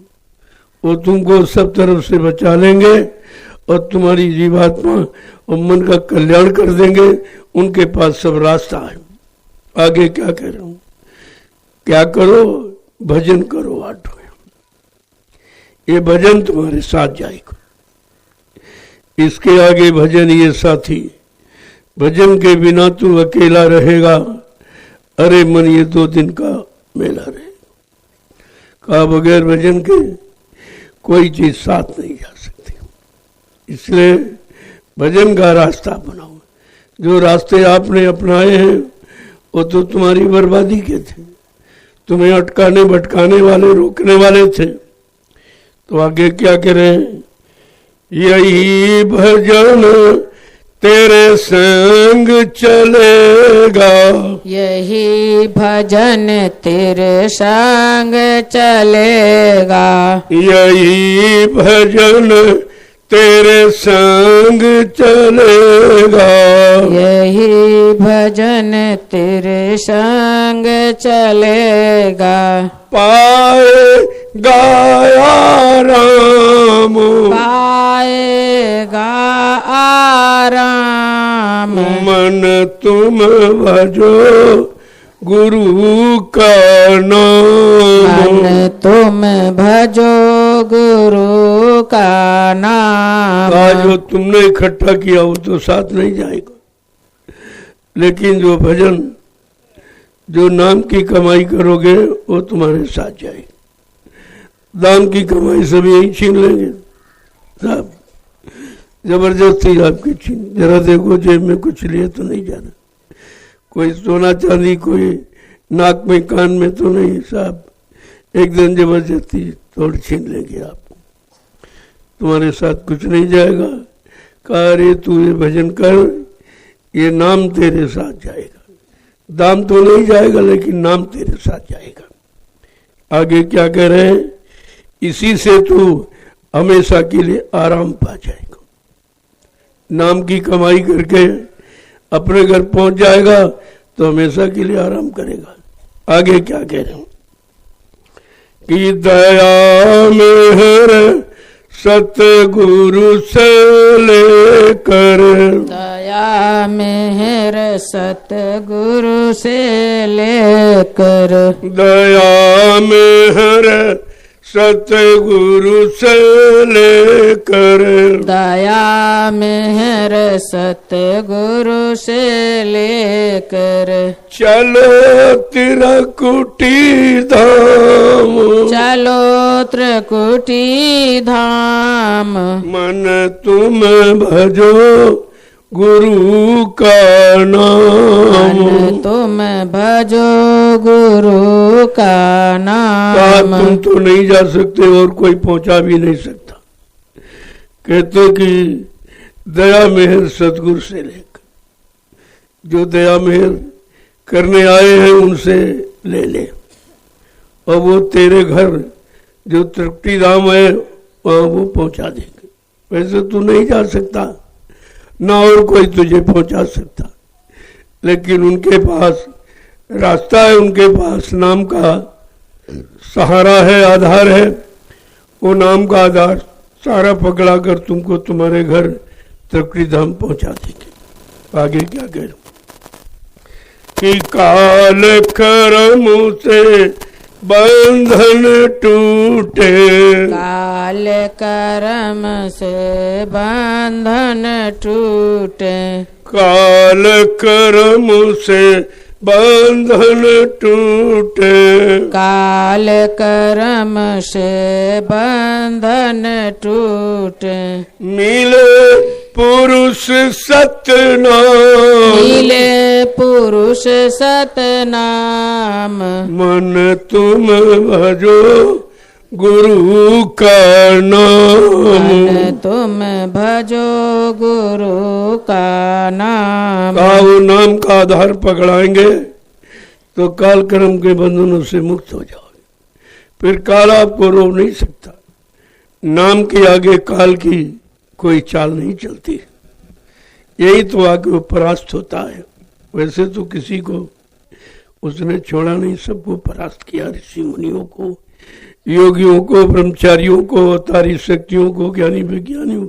वो तुमको सब तरफ से बचा लेंगे और तुम्हारी जीवात्मा और मन का कल्याण कर देंगे। उनके पास सब रास्ता है। आगे क्या कह रहा हूं, क्या करो, भजन करो आठों, ये भजन तुम्हारे साथ जाएगा। इसके आगे भजन ये साथी, भजन के बिना तू अकेला रहेगा, अरे मन ये 2 दिन का मेला रहेगा। कहा बगैर भजन के कोई चीज साथ नहीं जा सकती, इसलिए भजन का रास्ता बनाओ। जो रास्ते आपने अपनाए हैं वो तो तुम्हारी बर्बादी के थे, तुम्हें अटकाने भटकाने वाले, रोकने वाले थे। तो आगे क्या करें, यही भजन तेरे संग चलेगा, यही भजन तेरे संग चलेगा, यही भजन तेरे संग चलेगा, यही भजन तेरे संग चलेगा। पाएगा आराम, पाएगा आराम, मन तुम भजो गुरु का नाम, मन तुम भजो गुरु का नाम। जो तुमने इकट्ठा किया वो तो साथ नहीं जाएगा, लेकिन जो भजन, जो नाम की कमाई करोगे वो तुम्हारे साथ जाएगी। दाम की कमाई सब यही छीन लेंगे, सब जबरदस्ती आपकी छीन। जरा देखो जेब में कुछ लिए तो नहीं जाना, कोई सोना चांदी, कोई नाक में कान में तो नहीं, साहब एकदम जबरदस्ती तोड़ छीन लेंगे आपको, तुम्हारे साथ कुछ नहीं जाएगा। कहा अरे तू ये भजन कर, ये नाम तेरे साथ जाएगा, दाम तो नहीं जाएगा लेकिन नाम तेरे साथ जाएगा। आगे क्या कह रहे हैं, इसी से तू हमेशा के लिए आराम पा जाएगा। नाम की कमाई करके अपने घर पहुंच जाएगा तो हमेशा के लिए आराम करेगा। आगे क्या कह रहे हैं कि दया मेहर सतगुरु से लेकर, दया मेहर सतगुरु से लेकर, दया मेहर सतगुरु से लेकर, दया मेहर सतगुरु से लेकर, चलो त्रिकुटी धाम, चलो त्रिकुटी धाम, मन तुम भजो गुरु का नाम, मन तुम भजो गुरु का नाम। तुम तो नहीं जा सकते और कोई पहुंचा भी नहीं सकता। कहते कि दया मेहर सतगुरु से लेकर, जो दया मेहर करने आए हैं उनसे ले ले, और वो तेरे घर जो त्रिकुटी धाम है वहां वो पहुंचा देंगे। वैसे तू नहीं जा सकता, ना और कोई तुझे पहुंचा सकता, लेकिन उनके पास रास्ता है, उनके पास नाम का सहारा है, आधार है। वो नाम का आधार सारा पकड़ा कर तुमको तुम्हारे घर त्रिकुटी धाम पहुंचा देंगे। आगे क्या कह रहा कि काल कर्म से बंधन टूटे, काल कर्म से बंधन टूटे, काल कर्म से बंधन टूटे, काल कर्म से बंधन टूटे, मिले पुरुष सतनाम, मिले पुरुष सतनाम, मन तुम भजो गुरु का नाम। मन तुम भजो गुरु का नाम। वो नाम का आधार पकड़ाएंगे तो काल कर्म के बंधनों से मुक्त हो जाओगे। फिर काल आपको रोक नहीं सकता। नाम के आगे काल की कोई चाल नहीं चलती। यही तो आगे परास्त होता है। वैसे तो किसी को उसने छोड़ा नहीं, सबको परास्त किया। ऋषि मुनियों को, योगियों को, ब्रह्मचारियों को, अवतारी शक्तियों को, ज्ञानी विज्ञानियों,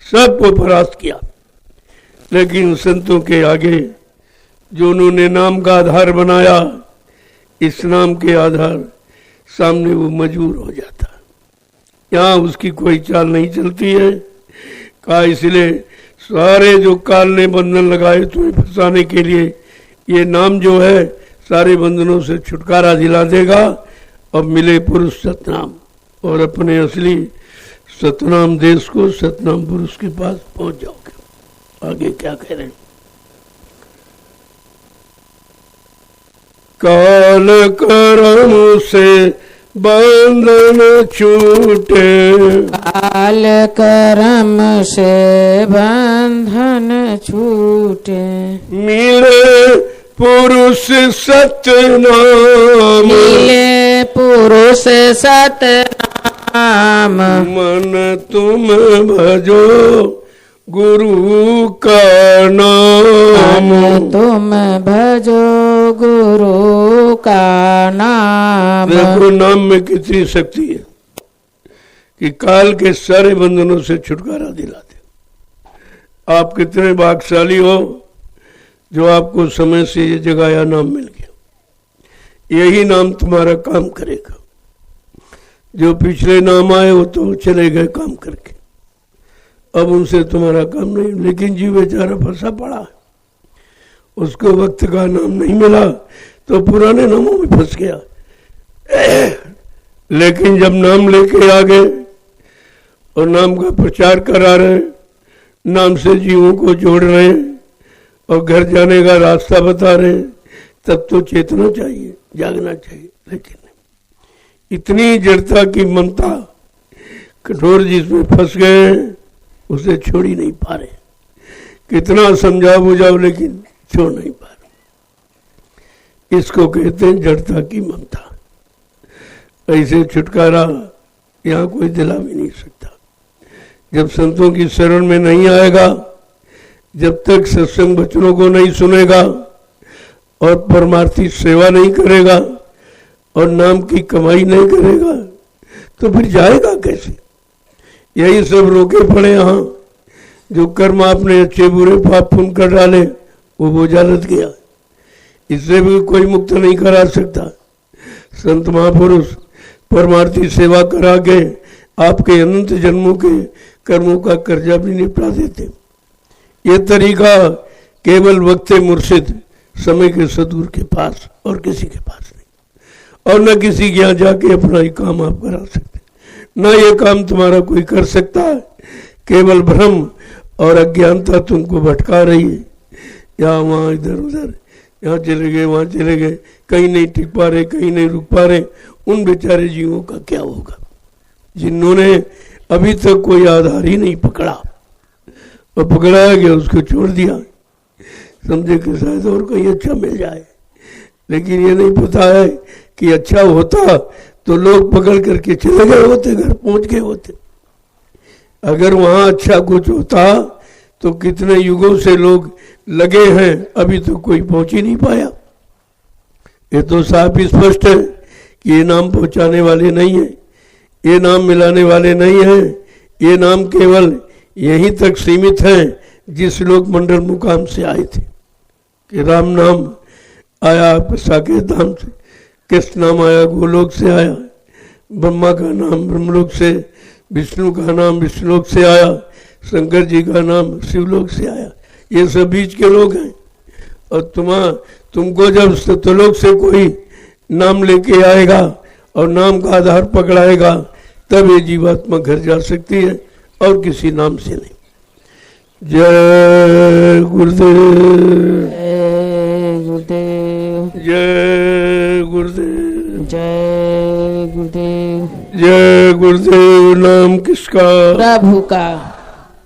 सबको परास्त किया। लेकिन संतों के आगे जो उन्होंने नाम का आधार बनाया, इस नाम के आधार सामने वो मजबूर हो जाता। यहाँ उसकी कोई चाल नहीं चलती है। कहा इसलिए सारे जो काल ने बंधन लगाए तुम्हें फंसाने के लिए, ये नाम जो है सारे बंधनों से छुटकारा दिला देगा। अब मिले पुरुष सतनाम, और अपने असली सतनाम देश को, सतनाम पुरुष के पास पहुंच जाओगे। आगे क्या कह रहे हैं? काल कर्म से बंधन छूटे, काल कर्म से बंधन छूटे। मिले पुरुष सतनाम, मिले पुरुष सतनाम। मन तुम भजो गुरु का नाम। मन तुम भजो गुरु का नाम। देखो नाम में कितनी शक्ति है कि काल के सारे बंधनों से छुटकारा दिलाते। आप कितने भाग्यशाली हो जो आपको समय से ये जगाया नाम मिल गया। यही नाम तुम्हारा काम करेगा। जो पिछले नाम आए वो तो चले गए काम करके, अब उनसे तुम्हारा काम नहीं। लेकिन जीव बेचारा फंसा पड़ा है, उसको वक्त का नाम नहीं मिला तो पुराने नामों में फंस गया। लेकिन जब नाम लेके आ गए और नाम का प्रचार करा रहे, नाम से जीवों को जोड़ रहे और घर जाने का रास्ता बता रहे, तब तो चेतना चाहिए, जागना चाहिए। लेकिन इतनी जड़ता की ममता कठोर जिसमें फंस गए उसे छोड़ ही नहीं पा रहे। कितना समझाओ बुझाओ लेकिन छोड़ नहीं पा रहे। इसको कहते हैं जड़ता की ममता। ऐसे छुटकारा यहाँ कोई दिला भी नहीं सकता। जब संतों की शरण में नहीं आएगा, जब तक सत्संग वचनों को नहीं सुनेगा और परमार्थी सेवा नहीं करेगा और नाम की कमाई नहीं करेगा, तो फिर जाएगा कैसे? यही सब रोके पड़े। यहाँ जो कर्म आपने अच्छे बुरे पाप पुण्य कर डाले वो बोझा लद गया। इससे भी कोई मुक्त नहीं करा सकता। संत महापुरुष परमार्थी सेवा करा के आपके अनंत जन्मों के कर्मों का कर्जा भी निपटा देते। ये तरीका केवल वक्त मुर्शिद समय के सदगुरु के पास और किसी के पास नहीं। और न किसी के यहाँ जाके अपना ही काम आप करा सकते, न ये काम तुम्हारा कोई कर सकता है। केवल भ्रम और अज्ञानता तुमको भटका रही है। यहाँ वहाँ इधर उधर, यहाँ चले गए वहाँ चले गए, कहीं नहीं टिक पा रहे, कहीं नहीं रुक पा रहे। उन बेचारे जीवों का क्या होगा जिन्होंने अभी तक कोई आधार ही नहीं पकड़ा और पकड़ाया गया उसको छोड़ दिया, समझे कि शायद और कहीं अच्छा मिल जाए। लेकिन ये नहीं पता है कि अच्छा होता तो लोग पकड़ करके चले गए होते, घर पहुंच गए होते। अगर वहां अच्छा कुछ होता तो कितने युगों से लोग लगे हैं, अभी तो कोई पहुंच ही नहीं पाया। ये तो साफ स्पष्ट है कि ये नाम पहुंचाने वाले नहीं है, ये नाम मिलाने वाले नहीं है। ये नाम केवल यहीं तक सीमित है जिस लोग मंडल मुकाम से आए थे कि राम नाम आया आपके साकेत धाम से, कृष्ण नाम आया गोलोक से आया, ब्रह्मा का नाम ब्रह्मलोक से, विष्णु का नाम विष्णुलोक से आया, शंकर जी का नाम शिवलोक से आया। ये सब बीच के लोग हैं। और तुमको जब सत्यलोक से कोई नाम लेके आएगा और नाम का आधार पकड़ाएगा, तब ये जीवात्मा घर जा सकती है और किसी नाम से नहीं। जय गुरुदेव, जय गुरुदेव, जय गुरुदेव, जय गुरुदेव। जय गुरुदेव नाम किसका? प्रभु का।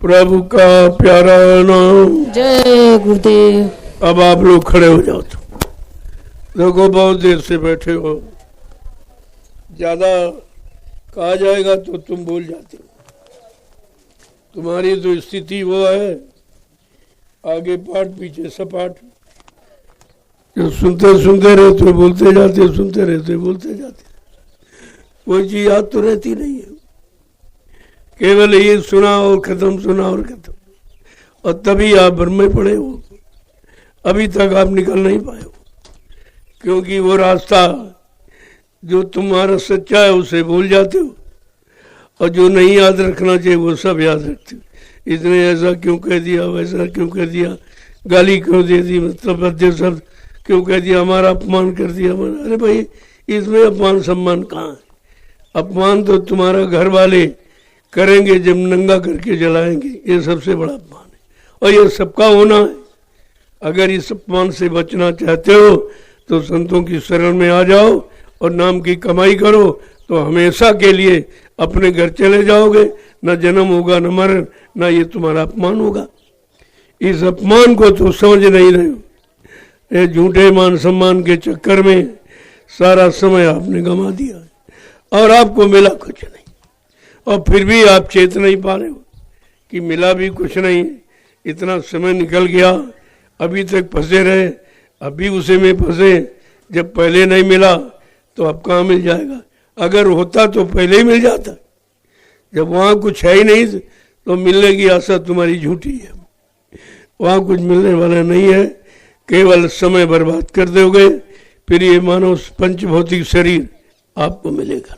प्रभु का प्यारा नाम। जय गुरुदेव। अब आप लोग खड़े हो जाओ। देखो बहुत देर से बैठे हो, ज्यादा कहा जाएगा तो तुम भूल जाते हो। तुम्हारी तो स्थिति वो है, आगे पाठ पीछे सपाट, जो सुनते सुनते रहते बोलते जाते, सुनते रहते बोलते जाते, कोई चीज याद तो रहती नहीं है। केवल ये सुना और खत्म, सुना और खत्म, और तभी आप भ्रम में पड़े हो। अभी तक आप निकल नहीं पाए हो, क्योंकि वो रास्ता जो तुम्हारा सच्चा है उसे भूल जाते हो, और जो नहीं याद रखना चाहिए वो सब याद रखते हो। इसने ऐसा क्यों कह दिया, वैसा क्यों कह दिया, गाली क्यों दे दी, मतलब अध्यक्ष शब्द क्यों कह दिया, हमारा अपमान कर दिया। अरे भाई, इसमें अपमान सम्मान कहाँ है? अपमान तो तुम्हारा घर वाले करेंगे जब नंगा करके जलाएंगे, ये सबसे बड़ा अपमान है, और ये सबका होना है। अगर इस अपमान से बचना चाहते हो तो संतों की शरण में आ जाओ और नाम की कमाई करो, तो हमेशा के लिए अपने घर चले जाओगे, न जन्म होगा न मरण, न ये तुम्हारा अपमान होगा। इस अपमान को तो समझ नहीं रहे हो। ये झूठे मान सम्मान के चक्कर में सारा समय आपने गंवा दिया और आपको मिला कुछ नहीं, और फिर भी आप चेत नहीं पा रहे हो कि मिला भी कुछ नहीं। इतना समय निकल गया, अभी तक फंसे रहे, अभी उसे में फंसे। जब पहले नहीं मिला तो अब कहाँ मिल जाएगा? अगर होता तो पहले ही मिल जाता। जब वहाँ कुछ है ही नहीं तो मिलने की आशा तुम्हारी झूठी है। वहाँ कुछ मिलने वाला नहीं है, केवल समय बर्बाद कर दोगे। फिर ये मानो पंच भौतिक शरीर आपको मिलेगा,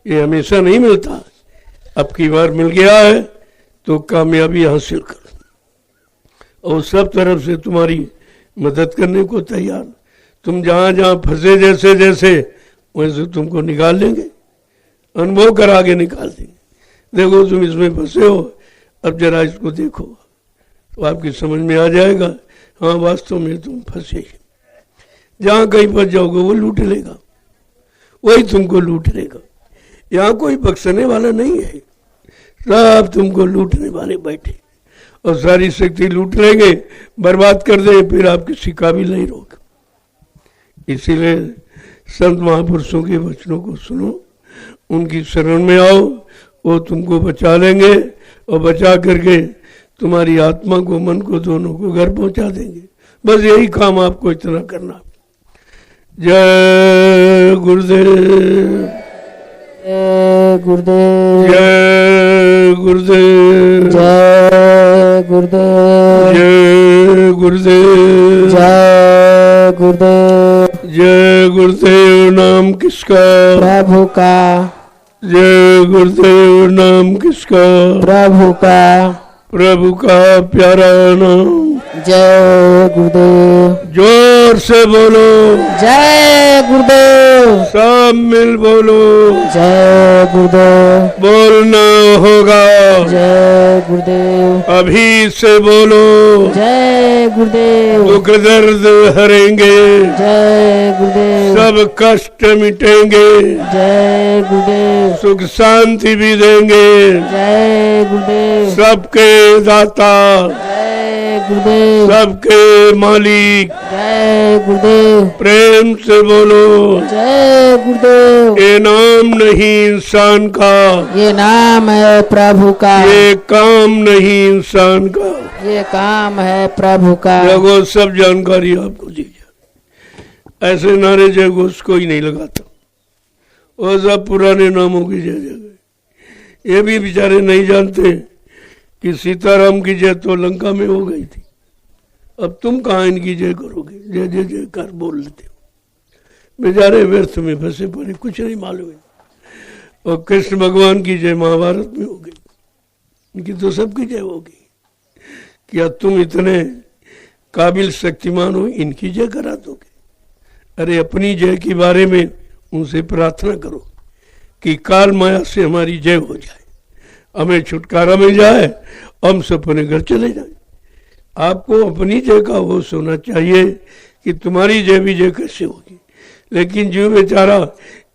ये हमेशा नहीं मिलता। अब की बार मिल गया है तो कामयाबी हासिल करो, और सब तरफ से तुम्हारी मदद करने को तैयार। तुम जहाँ जहाँ फंसे जैसे जैसे वैसे तुमको निकाल लेंगे, अनुभव करा के निकाल देंगे। देखो तुम इसमें फंसे हो, अब जरा इसको देखो तो आपकी समझ में आ जाएगा, हाँ वास्तव में तुम फंसे। जहाँ कहीं फंस जाओगे वो लूट लेगा, वही तुमको लूट लेगा। यहाँ कोई बख्शने वाला नहीं है, सब तुमको लूटने वाले बैठे, और सारी शक्ति लूट लेंगे, बर्बाद कर दे, फिर आप किसी काबिल नहीं रहोगे। इसीलिए संत महापुरुषों के वचनों को सुनो, उनकी शरण में आओ, वो तुमको बचा लेंगे, और बचा करके तुम्हारी आत्मा को, मन को, दोनों को घर पहुंचा देंगे। बस यही काम आपको इतना करना। जय गुरुदेव। जय गुरुदेव। जय गुरुदेव। जय गुरुदेव। जय गुरुदेव। जय गुरुदेव। जय गुरुदेव नाम किसका? प्रभु का। जय गुरुदेव नाम किसका? प्रभु का। प्रभु का प्यारा नाम। जय गुरुदेव। जोर से बोलो। जय गुरुदेव। सब मिल बोलो। जय गुरुदेव। बोलना होगा। जय गुरुदेव। अभी से बोलो। जय गुरुदेव। दुख दर्द हरेंगे, जय गुरुदेव। सब कष्ट मिटेंगे, जय गुरुदेव। सुख शांति भी देंगे, जय गुरुदेव। सबके दाता, जय गुरुदेव। सबके मालिक। जय गुरुदेव। प्रेम से बोलो। जय गुरुदेव। ये नाम नहीं इंसान का, ये नाम है प्रभु का। ये काम नहीं इंसान का, ये काम है प्रभु का। जगो सब जानकारी आपको दी जाए। ऐसे नारे जय घोष कोई नहीं लगाता, वो सब पुराने नामों की जय जगह। ये भी बेचारे नहीं जानते कि सीताराम की जय तो लंका में हो गई थी, अब तुम कहाँ इनकी जय करोगे? जय जय जयकार बोल लेते हो। बेचारे व्यर्थ में फंसे पड़े, कुछ नहीं मालूम है। और कृष्ण भगवान की जय महाभारत में हो गई, इनकी तो सबकी जय हो गई। क्या तुम इतने काबिल शक्तिमान हो, इनकी जय करा दोगे? अरे अपनी जय के बारे में उनसे प्रार्थना करो कि काल माया से हमारी जय हो जाए, हमें छुटकारा मिल जाए, हम सब अपने घर चले जाए। आपको अपनी जय का होश होना चाहिए कि तुम्हारी जय भी जय कैसे होगी। लेकिन जो बेचारा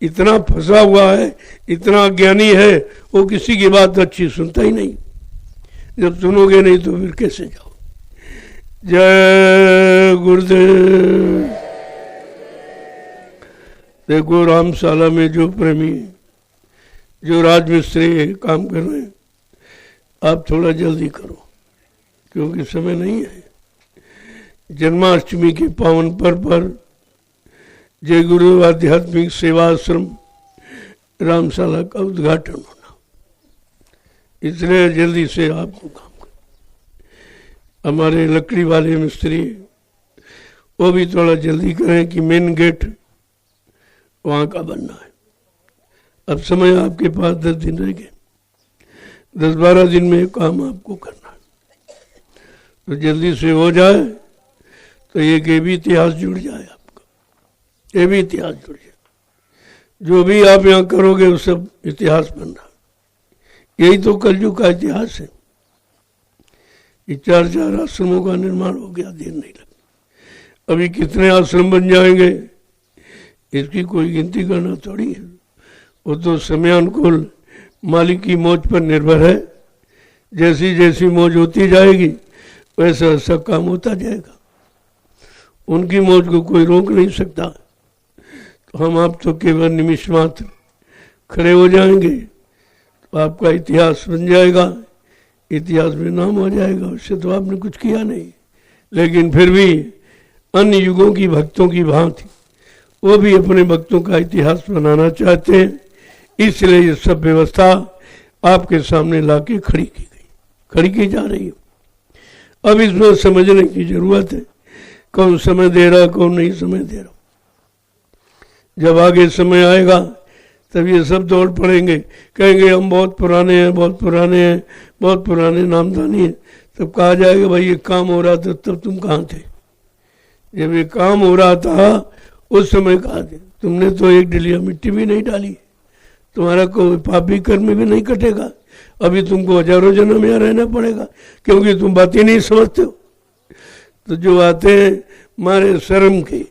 इतना फंसा हुआ है, इतना ज्ञानी है, वो किसी की बात अच्छी सुनता ही नहीं। जब सुनोगे नहीं तो फिर कैसे जाओ। जय गुरुदेव। देखो रामशाला में जो प्रेमी, जो राजमिस्त्री काम कर रहे हैं, आप थोड़ा जल्दी करो क्योंकि समय नहीं है। जन्माष्टमी के पावन पर्व पर जय गुरु आध्यात्मिक सेवा आश्रम रामशाला का उद्घाटन होना, इसलिए जल्दी से आपको काम कर। हमारे लकड़ी वाले मिस्त्री वो भी थोड़ा जल्दी करें कि मेन गेट वहाँ का बनना है। अब समय आपके पास 10 दिन रह गए, 10-12 दिन में काम आपको करना है, तो जल्दी से हो जाए तो ये भी इतिहास जुड़ जाए आपका, ये भी इतिहास जुड़ जाए। जो भी आप यहाँ करोगे वो सब इतिहास बन रहा। यही तो कलयुग का इतिहास है। ये 4 आश्रमों का निर्माण हो गया, देर नहीं लगी। अभी कितने आश्रम बन जाएंगे इसकी कोई गिनती करना थोड़ी है। वो तो समयानुकूल मालिक की मौज पर निर्भर है। जैसी जैसी मौज होती जाएगी वैसा वैसा काम होता जाएगा। उनकी मौज को कोई रोक नहीं सकता। तो हम आप तो केवल निमिष मात्र खड़े हो जाएंगे तो आपका इतिहास बन जाएगा, इतिहास में नाम हो जाएगा। उससे तो आपने कुछ किया नहीं, लेकिन फिर भी अन्य युगों की भक्तों की भांति वो भी अपने भक्तों का इतिहास बनाना चाहते हैं। इसलिए ये सब व्यवस्था आपके सामने लाके खड़ी की गई, खड़ी की जा रही है। अब इसमें समझने की जरूरत है कौन समय दे रहा, कौन नहीं समय दे रहा। जब आगे समय आएगा तब ये सब दौड़ पड़ेंगे, कहेंगे हम बहुत पुराने हैं, बहुत पुराने हैं, बहुत पुराने नामदानी हैं। तब कहा जाएगा भाई ये काम हो रहा था तब तुम कहाँ थे? जब ये काम हो रहा था उस समय कहा थे? तुमने तो एक डिलिया मिट्टी भी नहीं डाली, तुम्हारा कोई पापी कर्म भी नहीं कटेगा। अभी तुमको हजारों जन्म यहाँ रहना पड़ेगा क्योंकि तुम बात ही नहीं समझते हो। तो जो आते हैं मारे शर्म के,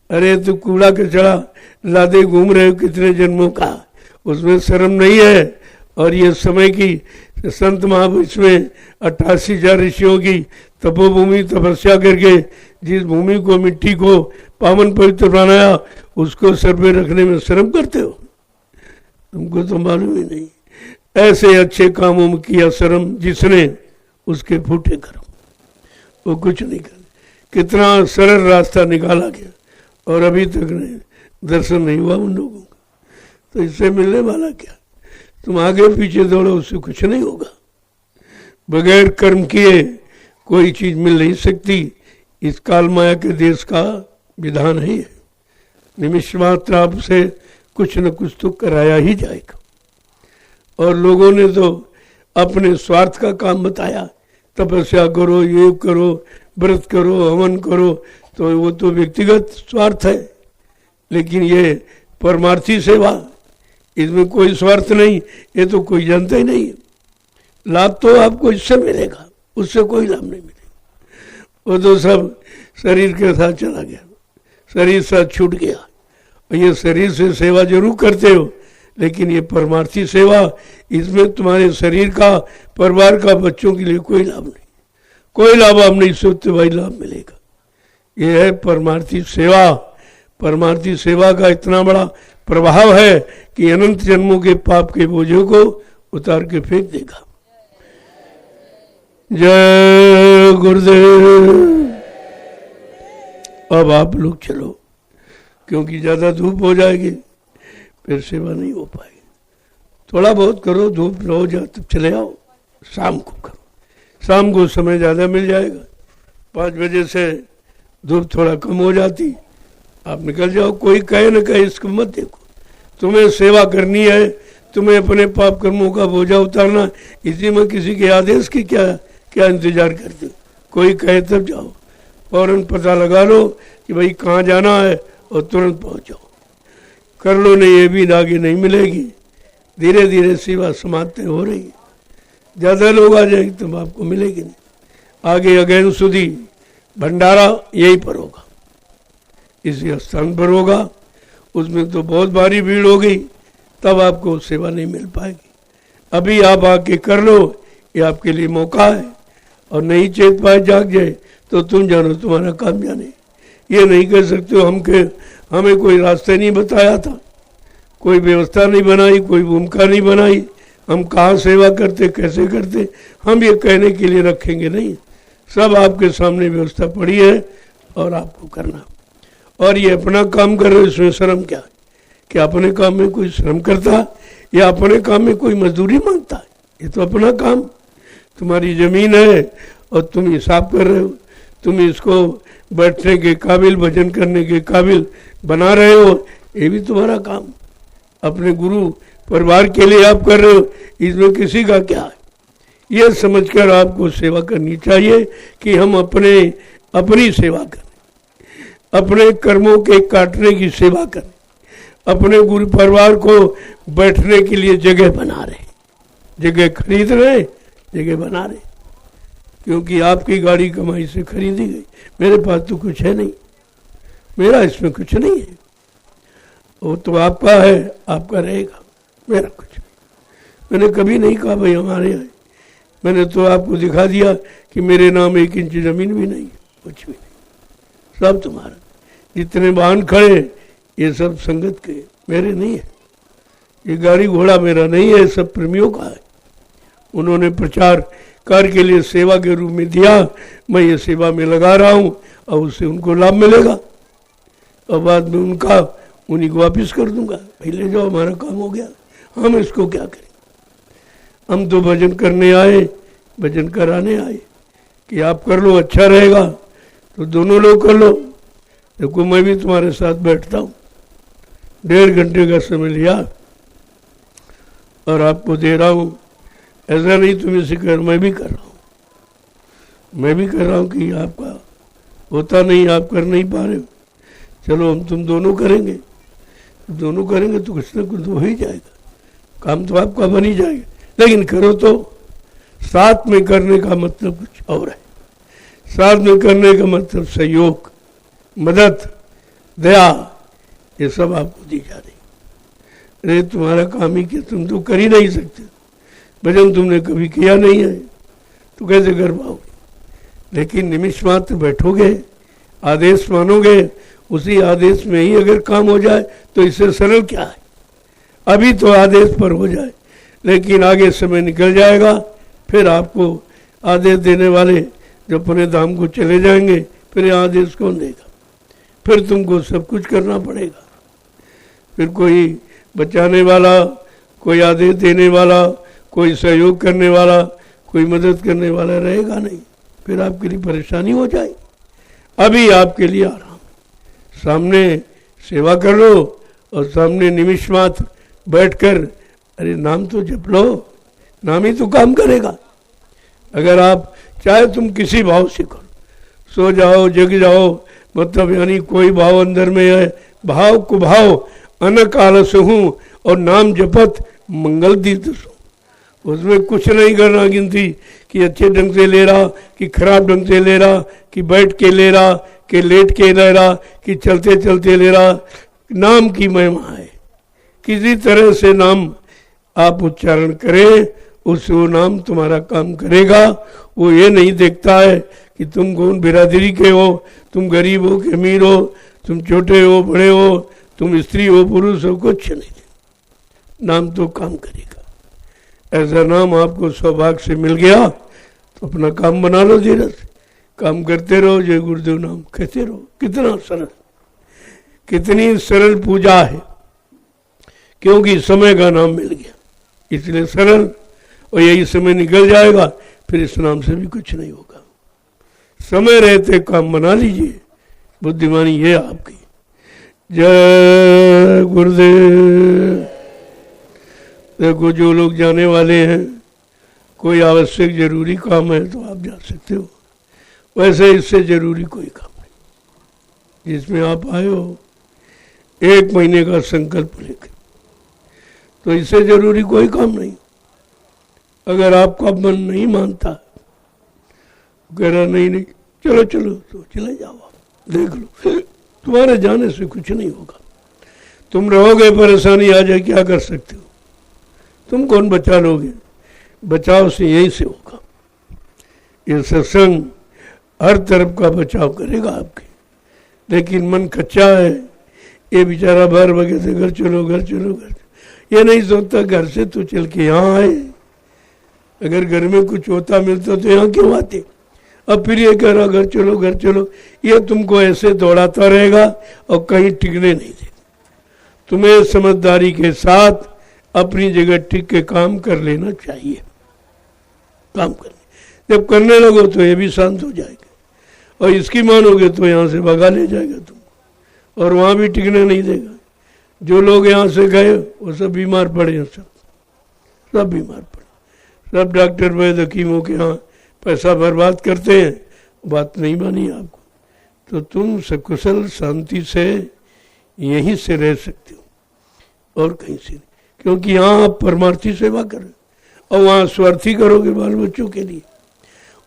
अरे तू कूड़ा कचड़ा लादे घूम रहे हो कितने जन्मों का, उसमें शर्म नहीं है। और ये समय की संत महापुरुष में 88,000 ऋषियों की तपोभूमि तपस्या करके जिस भूमि को, मिट्टी को पावन पवित्र बनाया, उसको सर पे रखने में शर्म करते हो? तुमको तो मालूम ही नहीं। ऐसे अच्छे कामों में किया शर्म जिसने, उसके फूटे कर्म, वो कुछ नहीं कर। कितना सरल रास्ता निकाला गया और अभी तक नहीं दर्शन नहीं हुआ उन लोगों का। तो इससे मिलने वाला क्या? तुम आगे पीछे दौड़ो, उससे कुछ नहीं होगा। बगैर कर्म किए कोई चीज मिल नहीं सकती। इस काल माया के देश का विधान ही है। निमिष मात्र आपसे कुछ न कुछ तो कराया ही जाएगा। और लोगों ने तो अपने स्वार्थ का काम बताया, तपस्या करो, ये करो, व्रत करो, हवन करो, तो वो तो व्यक्तिगत स्वार्थ है। लेकिन ये परमार्थी सेवा, इसमें कोई स्वार्थ नहीं, ये तो कोई जानता ही नहीं है। लाभ तो आपको इससे मिलेगा, उससे कोई लाभ नहीं मिलेगा। वो तो सब शरीर के साथ चला गया, शरीर साथ छूट गया। और ये शरीर से सेवा जरूर करते हो, लेकिन ये परमार्थी सेवा, इसमें तुम्हारे शरीर का, परिवार का, बच्चों के लिए कोई लाभ नहीं। कोई लाभ आप नहीं सोचते भाई लाभ मिलेगा। ये है परमार्थी सेवा। परमार्थी सेवा का इतना बड़ा प्रभाव है कि अनंत जन्मों के पाप के बोझों को उतार के फेंक देगा। जय गुरुदेव। अब आप लोग चलो, क्योंकि ज्यादा धूप हो जाएगी फिर सेवा नहीं हो पाएगी। थोड़ा बहुत करो, धूप रहो जा तब चले आओ, शाम को करो, शाम को समय ज्यादा मिल जाएगा। 5 बजे से धूप थोड़ा कम हो जाती, आप निकल जाओ। कोई कहे न कहे इसको मत देखो, तुम्हें सेवा करनी है, तुम्हें अपने पाप कर्मों का बोझा उतारना, इसी में किसी के आदेश की क्या इंतजार करते हो? कोई कहे तब जाओ, फौरन पता लगा लो कि भाई कहाँ जाना है और तुरंत पहुँच जाओ। कर लो, नहीं ये भी आगे नहीं मिलेगी। धीरे धीरे सेवा समाप्त हो रही है। ज़्यादा लोग आ जाएंगे तब आपको मिलेगी नहीं। आगे अगेन सुधी भंडारा यहीं पर होगा, इसी स्थान पर होगा। उसमें तो बहुत भारी भीड़ हो गई, तब आपको सेवा नहीं मिल पाएगी। अभी आप आके कर लो, ये आपके लिए मौका है। और नहीं चेत पाए जाग जाए तो तुम जानो, तुम्हारा काम जाने। ये नहीं कह सकते हो हमें कोई रास्ते नहीं बताया था, कोई व्यवस्था नहीं बनाई, कोई भूमिका नहीं बनाई, हम कहाँ सेवा करते कैसे करते, हम ये कहने के लिए रखेंगे नहीं। सब आपके सामने व्यवस्था पड़ी है और आपको करना। और ये अपना काम कर रहे हो, इसमें शर्म क्या है? कि अपने काम में कोई शर्म करता है या अपने काम में कोई मजदूरी मांगता है? ये तो अपना काम, तुम्हारी जमीन है और तुम हिसाब कर रहे हो, तुम इसको बैठने के काबिल, भजन करने के काबिल बना रहे हो, ये भी तुम्हारा काम। अपने गुरु परिवार के लिए आप कर रहे हो, इसमें किसी का क्या है? यह समझकर आपको सेवा करनी चाहिए कि हम अपनी सेवा करें, अपने कर्मों के काटने की सेवा करें, अपने गुरु परिवार को बैठने के लिए जगह बना रहे, जगह खरीद रहे, जगह बना रहे। क्योंकि आपकी गाड़ी कमाई से खरीदी गई, मेरे पास तो कुछ है नहीं, मेरा इसमें कुछ नहीं है। वो तो आपका है, आपका रहेगा, मेरा कुछ नहीं। मैंने कभी नहीं कहा भाई हमारे है, मैंने तो आपको दिखा दिया कि मेरे नाम 1 इंच जमीन भी नहीं है, कुछ भी नहीं, सब तुम्हारा। जितने वाहन खड़े ये सब संगत के, मेरे नहीं है। ये गाड़ी घोड़ा मेरा नहीं है, सब प्रेमियों का है। उन्होंने प्रचार कार्य के लिए सेवा के रूप में दिया, मैं ये सेवा में लगा रहा हूँ और उससे उनको लाभ मिलेगा और बाद में उन्हीं को वापिस कर दूंगा, भाई ले जाओ, हमारा काम हो गया, हम इसको क्या करें? हम तो भजन करने आए, भजन कराने आए कि आप कर लो, अच्छा रहेगा तो दोनों लोग कर लो। देखो मैं भी तुम्हारे साथ बैठता हूँ, 1.5 घंटे का समय लिया और आपको दे रहा हूँ। ऐसा नहीं तुम इसे कर, मैं भी कर रहा हूँ, मैं भी कर रहा हूँ कि आपका होता नहीं, आप कर नहीं पा रहे हो, चलो हम तुम दोनों करेंगे, दोनों करेंगे तो कुछ ना कुछ तो हो ही जाएगा, काम तो आपका बन ही जाएगा। लेकिन करो तो साथ में करने का मतलब कुछ और है। साथ में करने का मतलब सहयोग, मदद, दया, ये सब आपको दी जा रही। अरे तुम्हारा काम ही क्या, तुम तो कर ही नहीं सकते, भजन तुमने कभी किया नहीं है तो कैसे कर पाओगे? लेकिन निमिष मात्र बैठोगे, आदेश मानोगे, उसी आदेश में ही अगर काम हो जाए तो इससे सरल क्या है? अभी तो आदेश पर हो जाए, लेकिन आगे समय निकल जाएगा, फिर आपको आदेश देने वाले जब अपने धाम को चले जाएंगे, फिर आदेश कौन देगा? फिर तुमको सब कुछ करना पड़ेगा। फिर कोई बचाने वाला, कोई आदेश देने वाला, कोई सहयोग करने वाला, कोई मदद करने वाला रहेगा नहीं, फिर आपके लिए परेशानी हो जाएगी। अभी आपके लिए आराम, सामने सेवा कर लो और सामने निमिष मात्र बैठकर अरे नाम तो जप लो, नाम ही तो काम करेगा। अगर आप चाहे तुम किसी भाव से करो, सो जाओ, जग जाओ, मतलब यानी कोई भाव अंदर में है, भाव को भाव अनक आलस हूँ और नाम जपत मंगल दीत सो। उसमें कुछ नहीं करना गिनती कि अच्छे ढंग से ले रहा कि खराब ढंग से ले रहा, कि बैठ के ले रहा कि लेट के ले रहा, कि चलते चलते ले रहा। नाम की महिमा है, किसी तरह से नाम आप उच्चारण करें, उससे वो नाम तुम्हारा काम करेगा। वो ये नहीं देखता है कि तुम कौन बिरादरी के हो, तुम गरीब हो कि अमीर हो, तुम छोटे हो बड़े हो, तुम स्त्री हो पुरुष हो, कुछ नहीं। नाम तो काम करेगा। ऐसा नाम आपको सौभाग्य से मिल गया तो अपना काम बना लो, धीरे से काम करते रहो, जय गुरुदेव नाम कहते रहो। कितना सरल, कितनी सरल पूजा है, क्योंकि समय का नाम मिल गया इसलिए सरल, और यही समय निकल जाएगा, फिर इस नाम से भी कुछ नहीं होगा। समय रहते काम बना लीजिए, बुद्धिमानी ये आपकी। जय गुरुदेव। देखो जो लोग जाने वाले हैं, कोई आवश्यक जरूरी काम है तो आप जा सकते हो, वैसे इससे जरूरी कोई काम नहीं। जिसमें आप आए हो 1 महीने का संकल्प लेकर, तो इससे जरूरी कोई काम नहीं। अगर आपका मन नहीं मानता, कह रहा नहीं चलो चलो, तो चले जाओ, आप देख लो, तुम्हारे जाने से कुछ नहीं होगा। तुम रहोगे, परेशानी आ जाए, क्या कर सकते हो? तुम कौन बचा लोगे? बचाव से यहीं से होगा। ये सत्संग हर तरफ का बचाव करेगा आपके। लेकिन मन कच्चा है, ये बेचारा बार बगे से घर चलो घर चलो घर चलो, ये नहीं सोचता घर से तो चल के यहाँ आए। अगर घर में कुछ होता मिलता तो यहाँ क्यों आते? अब फिर ये कह रहा घर चलो घर चलो, ये तुमको ऐसे दौड़ाता रहेगा और कहीं टिकने नहीं देगा। तुम्हें समझदारी के साथ अपनी जगह टिक के काम कर लेना चाहिए। काम करने जब करने लगो तो ये भी शांत हो जाएगा, और इसकी मानोगे तो यहाँ से भगा ले जाएगा तुम, और वहाँ भी टिकने नहीं देगा। जो लोग यहाँ से गए वो सब बीमार पड़े हैं, सब बीमार पड़े, सब डॉक्टर वैद्य हकीमों के यहाँ पैसा बर्बाद करते हैं। बात नहीं मानी आपको, तो तुम सकुशल शांति से यहीं से रह सकते हो और कहीं से नहीं, क्योंकि यहाँ आप परमार्थी सेवा करें और वहाँ स्वार्थी करोगे बाल बच्चों के लिए,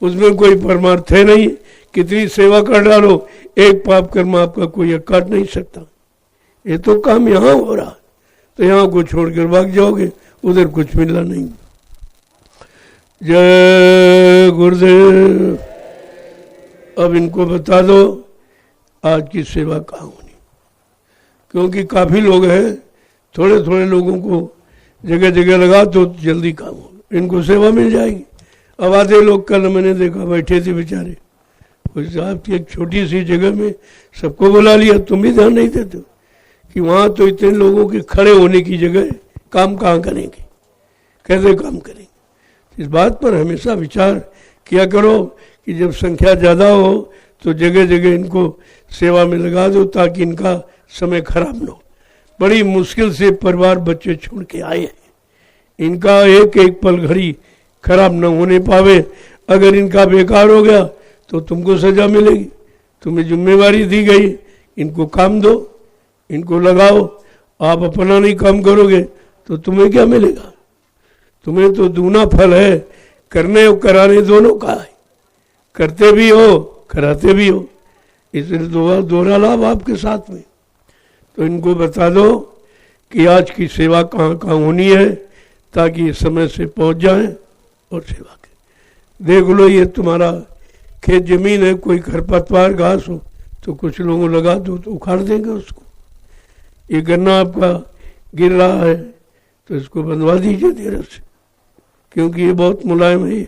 उसमें कोई परमार्थ है नहीं। कितनी सेवा कर डालो, एक पाप कर्म आपका कोई काट नहीं सकता। ये तो काम यहाँ हो रहा, तो यहाँ को छोड़कर भाग जाओगे, उधर कुछ मिलना नहीं। जय गुरुदेव। अब इनको बता दो आज की सेवा कहाँ होनी, क्योंकि काफी लोग हैं, थोड़े थोड़े लोगों को जगह जगह लगा तो जल्दी काम हो, इनको सेवा मिल जाएगी। अब आधे लोग कल मैंने देखा बैठे थे बेचारे, साहब की एक छोटी सी जगह में सबको बुला लिया, तुम भी ध्यान नहीं देते कि वहाँ तो इतने लोगों के खड़े होने की जगह है, काम कहाँ करेंगे, कैसे काम करेंगे? इस बात पर हमेशा विचार किया करो कि जब संख्या ज़्यादा हो तो जगह जगह इनको सेवा में लगा दो, ताकि इनका समय खराब न हो। बड़ी मुश्किल से परिवार बच्चे छोड़ के आए हैं, इनका एक एक पल घड़ी खराब न होने पावे। अगर इनका बेकार हो गया तो तुमको सजा मिलेगी। तुम्हें जिम्मेवारी दी गई, इनको काम दो, इनको लगाओ। आप अपना नहीं काम करोगे तो तुम्हें क्या मिलेगा? तुम्हें तो दूना फल है, करने और कराने दोनों का है, करते भी हो कराते भी हो, इसलिए दोहरा लाभ आपके साथ में। तो इनको बता दो कि आज की सेवा कहाँ कहाँ होनी है, ताकि समय से पहुँच जाए और सेवा करें। देख लो ये तुम्हारा खेत जमीन है, कोई खरपतवार घास हो तो कुछ लोगों लगा दो तो उखाड़ देंगे उसको। ये गन्ना आपका गिर रहा है तो इसको बंधवा दीजिए देर से, क्योंकि ये बहुत मुलायम है।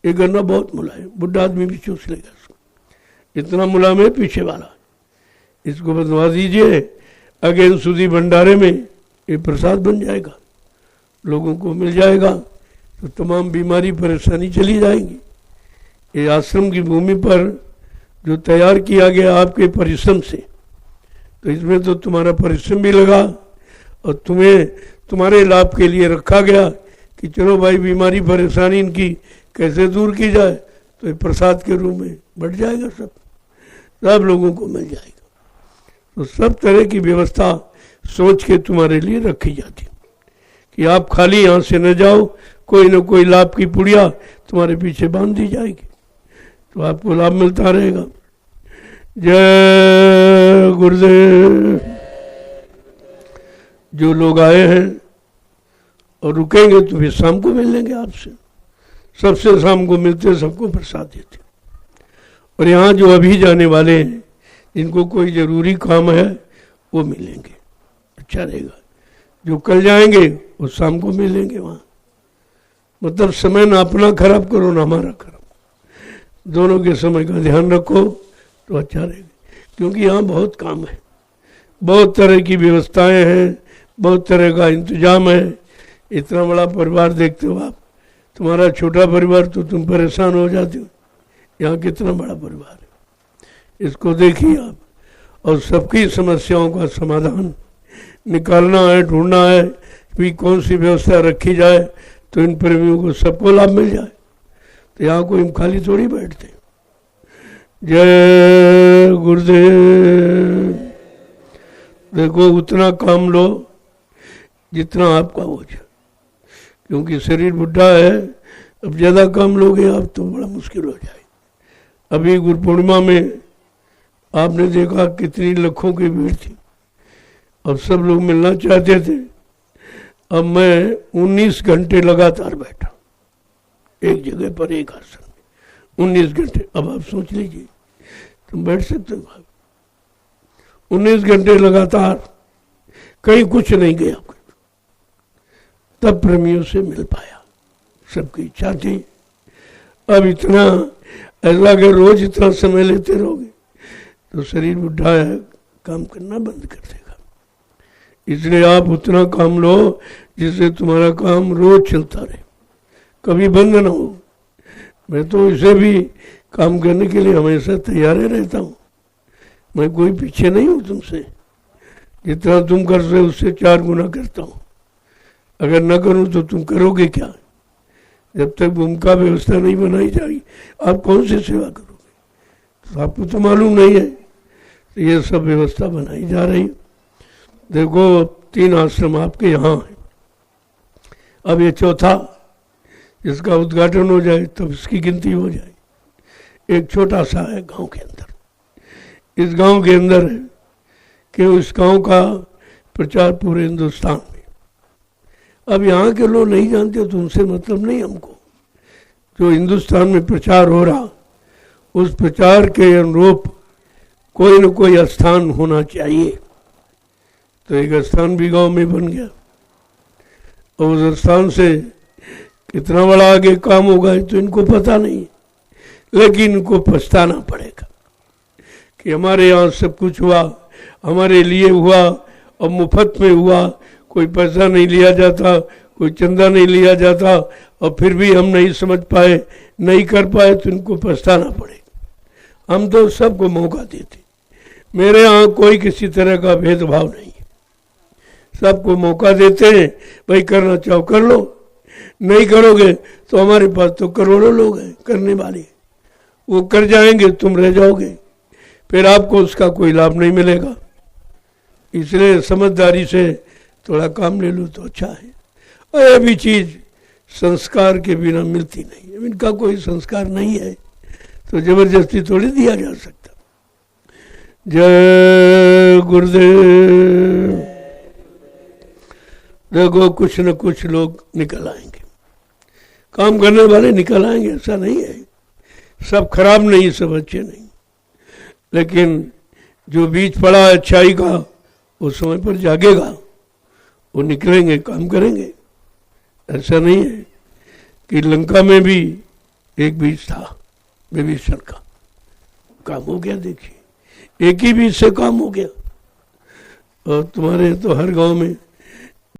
ये गन्ना बहुत मुलायम, बुढ़ा आदमी भी चूस लेगा इसको, इतना मुलायम है पीछे वाला। इसको बंधवा दीजिए, अगेन सुधी भंडारे में ये प्रसाद बन जाएगा, लोगों को मिल जाएगा, तो तमाम बीमारी परेशानी चली जाएगी। ये आश्रम की भूमि पर जो तैयार किया गया आपके परिश्रम से, तो इसमें तो तुम्हारा परिश्रम भी लगा और तुम्हें तुम्हारे लाभ के लिए रखा गया कि चलो भाई बीमारी परेशानी इनकी कैसे दूर की जाए, तो ये प्रसाद के रूप में बढ़ जाएगा, सब लोगों को मिल जाएगा। तो सब तरह की व्यवस्था सोच के तुम्हारे लिए रखी जाती कि आप खाली यहाँ से न जाओ, कोई न कोई लाभ की पुड़िया तुम्हारे पीछे बांध दी जाएगी, तो आपको लाभ मिलता रहेगा। जय गुरुदेव। जो लोग आए हैं और रुकेंगे तो फिर शाम को मिल लेंगे आपसे, सबसे शाम को मिलते, सबको प्रसाद देते। और यहाँ जो अभी जाने वाले हैं, जिनको कोई ज़रूरी काम है, वो मिलेंगे, अच्छा रहेगा। जो कल जाएंगे वो शाम को मिलेंगे वहाँ। मतलब समय ना अपना खराब करो ना हमारा खराब, दोनों के समय का ध्यान रखो तो अच्छा रहेगा। क्योंकि यहाँ बहुत काम है, बहुत तरह की व्यवस्थाएं हैं, बहुत तरह का इंतजाम है। इतना बड़ा परिवार देखते हो आप, तुम्हारा छोटा परिवार तो तुम परेशान हो जाते हो, यहाँ कितना बड़ा परिवार है, इसको देखिए आप। और सबकी समस्याओं का समाधान निकालना है, ढूंढना है कि कौन सी व्यवस्था रखी जाए तो इन प्रेमियों को सबको लाभ मिल जाए। तो यहाँ कोई हम खाली थोड़ी बैठते। जय गुरुदेव। देखो उतना काम लो जितना आपका हो जाए, क्योंकि शरीर बुढ़ा है, अब ज़्यादा काम लोगे आप तो बड़ा मुश्किल हो जाए। अभी गुरु पूर्णिमा में आपने देखा कितनी लाखों की भीड़ थी, अब सब लोग मिलना चाहते थे। अब मैं 19 घंटे लगातार बैठा एक जगह पर, एक आसन में 19 घंटे। अब आप सोच लीजिए, तुम बैठ सकते हो 19 घंटे लगातार, कहीं कुछ नहीं गया, तब प्रेमियों से मिल पाया। सबकी इच्छा थी। अब इतना ऐसा कि रोज इतना समय लेते रहोगे तो शरीर बुढ़ा है, काम करना बंद कर देगा। इसलिए आप उतना काम लो जिससे तुम्हारा काम रोज चलता रहे, कभी बंद ना हो। मैं तो इसे भी काम करने के लिए हमेशा तैयार रहता हूँ। मैं कोई पीछे नहीं हूँ तुमसे। जितना तुम कर रहे हो उससे 4 गुना करता हूँ। अगर न करूँ तो तुम करोगे क्या? जब तक भूमि का व्यवस्था नहीं बनाई जाएगी आप कौन सी सेवा करोगे? तो आपको तो मालूम नहीं है। तो ये सब व्यवस्था बनाई जा रही है। देखो 3 आश्रम आपके यहाँ है, अब ये चौथा, इसका उद्घाटन हो जाए तब इसकी गिनती हो जाए। एक छोटा सा है गांव के अंदर। इस गांव के अंदर है कि उस गांव का प्रचार पूरे हिंदुस्तान में। अब यहाँ के लोग नहीं जानते तो उनसे मतलब नहीं हमको। जो हिंदुस्तान में प्रचार हो रहा उस प्रचार के अनुरूप कोई न कोई स्थान होना चाहिए। तो एक स्थान भी गांव में बन गया। और उस स्थान से कितना बड़ा आगे काम होगा तो इनको पता नहीं, लेकिन इनको पछताना पड़ेगा कि हमारे यहाँ सब कुछ हुआ, हमारे लिए हुआ और मुफ्त में हुआ, कोई पैसा नहीं लिया जाता, कोई चंदा नहीं लिया जाता, और फिर भी हम नहीं समझ पाए, नहीं कर पाए, तो इनको पछताना पड़ेगा। हम तो सबको मौका देते। मेरे यहाँ कोई किसी तरह का भेदभाव नहीं है, सबको मौका देते हैं। भाई करना चाहो कर लो, नहीं करोगे तो हमारे पास तो करोड़ों लोग हैं करने वाले, वो कर जाएंगे, तुम रह जाओगे, फिर आपको उसका कोई लाभ नहीं मिलेगा। इसलिए समझदारी से थोड़ा काम ले लो तो अच्छा है। और ये भी चीज़ संस्कार के बिना मिलती नहीं है। इनका कोई संस्कार नहीं है तो जबरदस्ती थोड़ी दिया जा सकता। जय गुरुदेव। देखो कुछ न कुछ लोग निकल आएंगे, काम करने वाले निकल आएंगे, ऐसा नहीं है। सब खराब नहीं, सब अच्छे नहीं, लेकिन जो बीज पड़ा है अच्छाई का वो समय पर जागेगा, वो निकलेंगे, काम करेंगे। ऐसा नहीं है कि लंका में भी एक बीज था विभीषण का, काम हो गया। देखिए एक ही बीज से काम हो गया। और तुम्हारे तो हर गांव में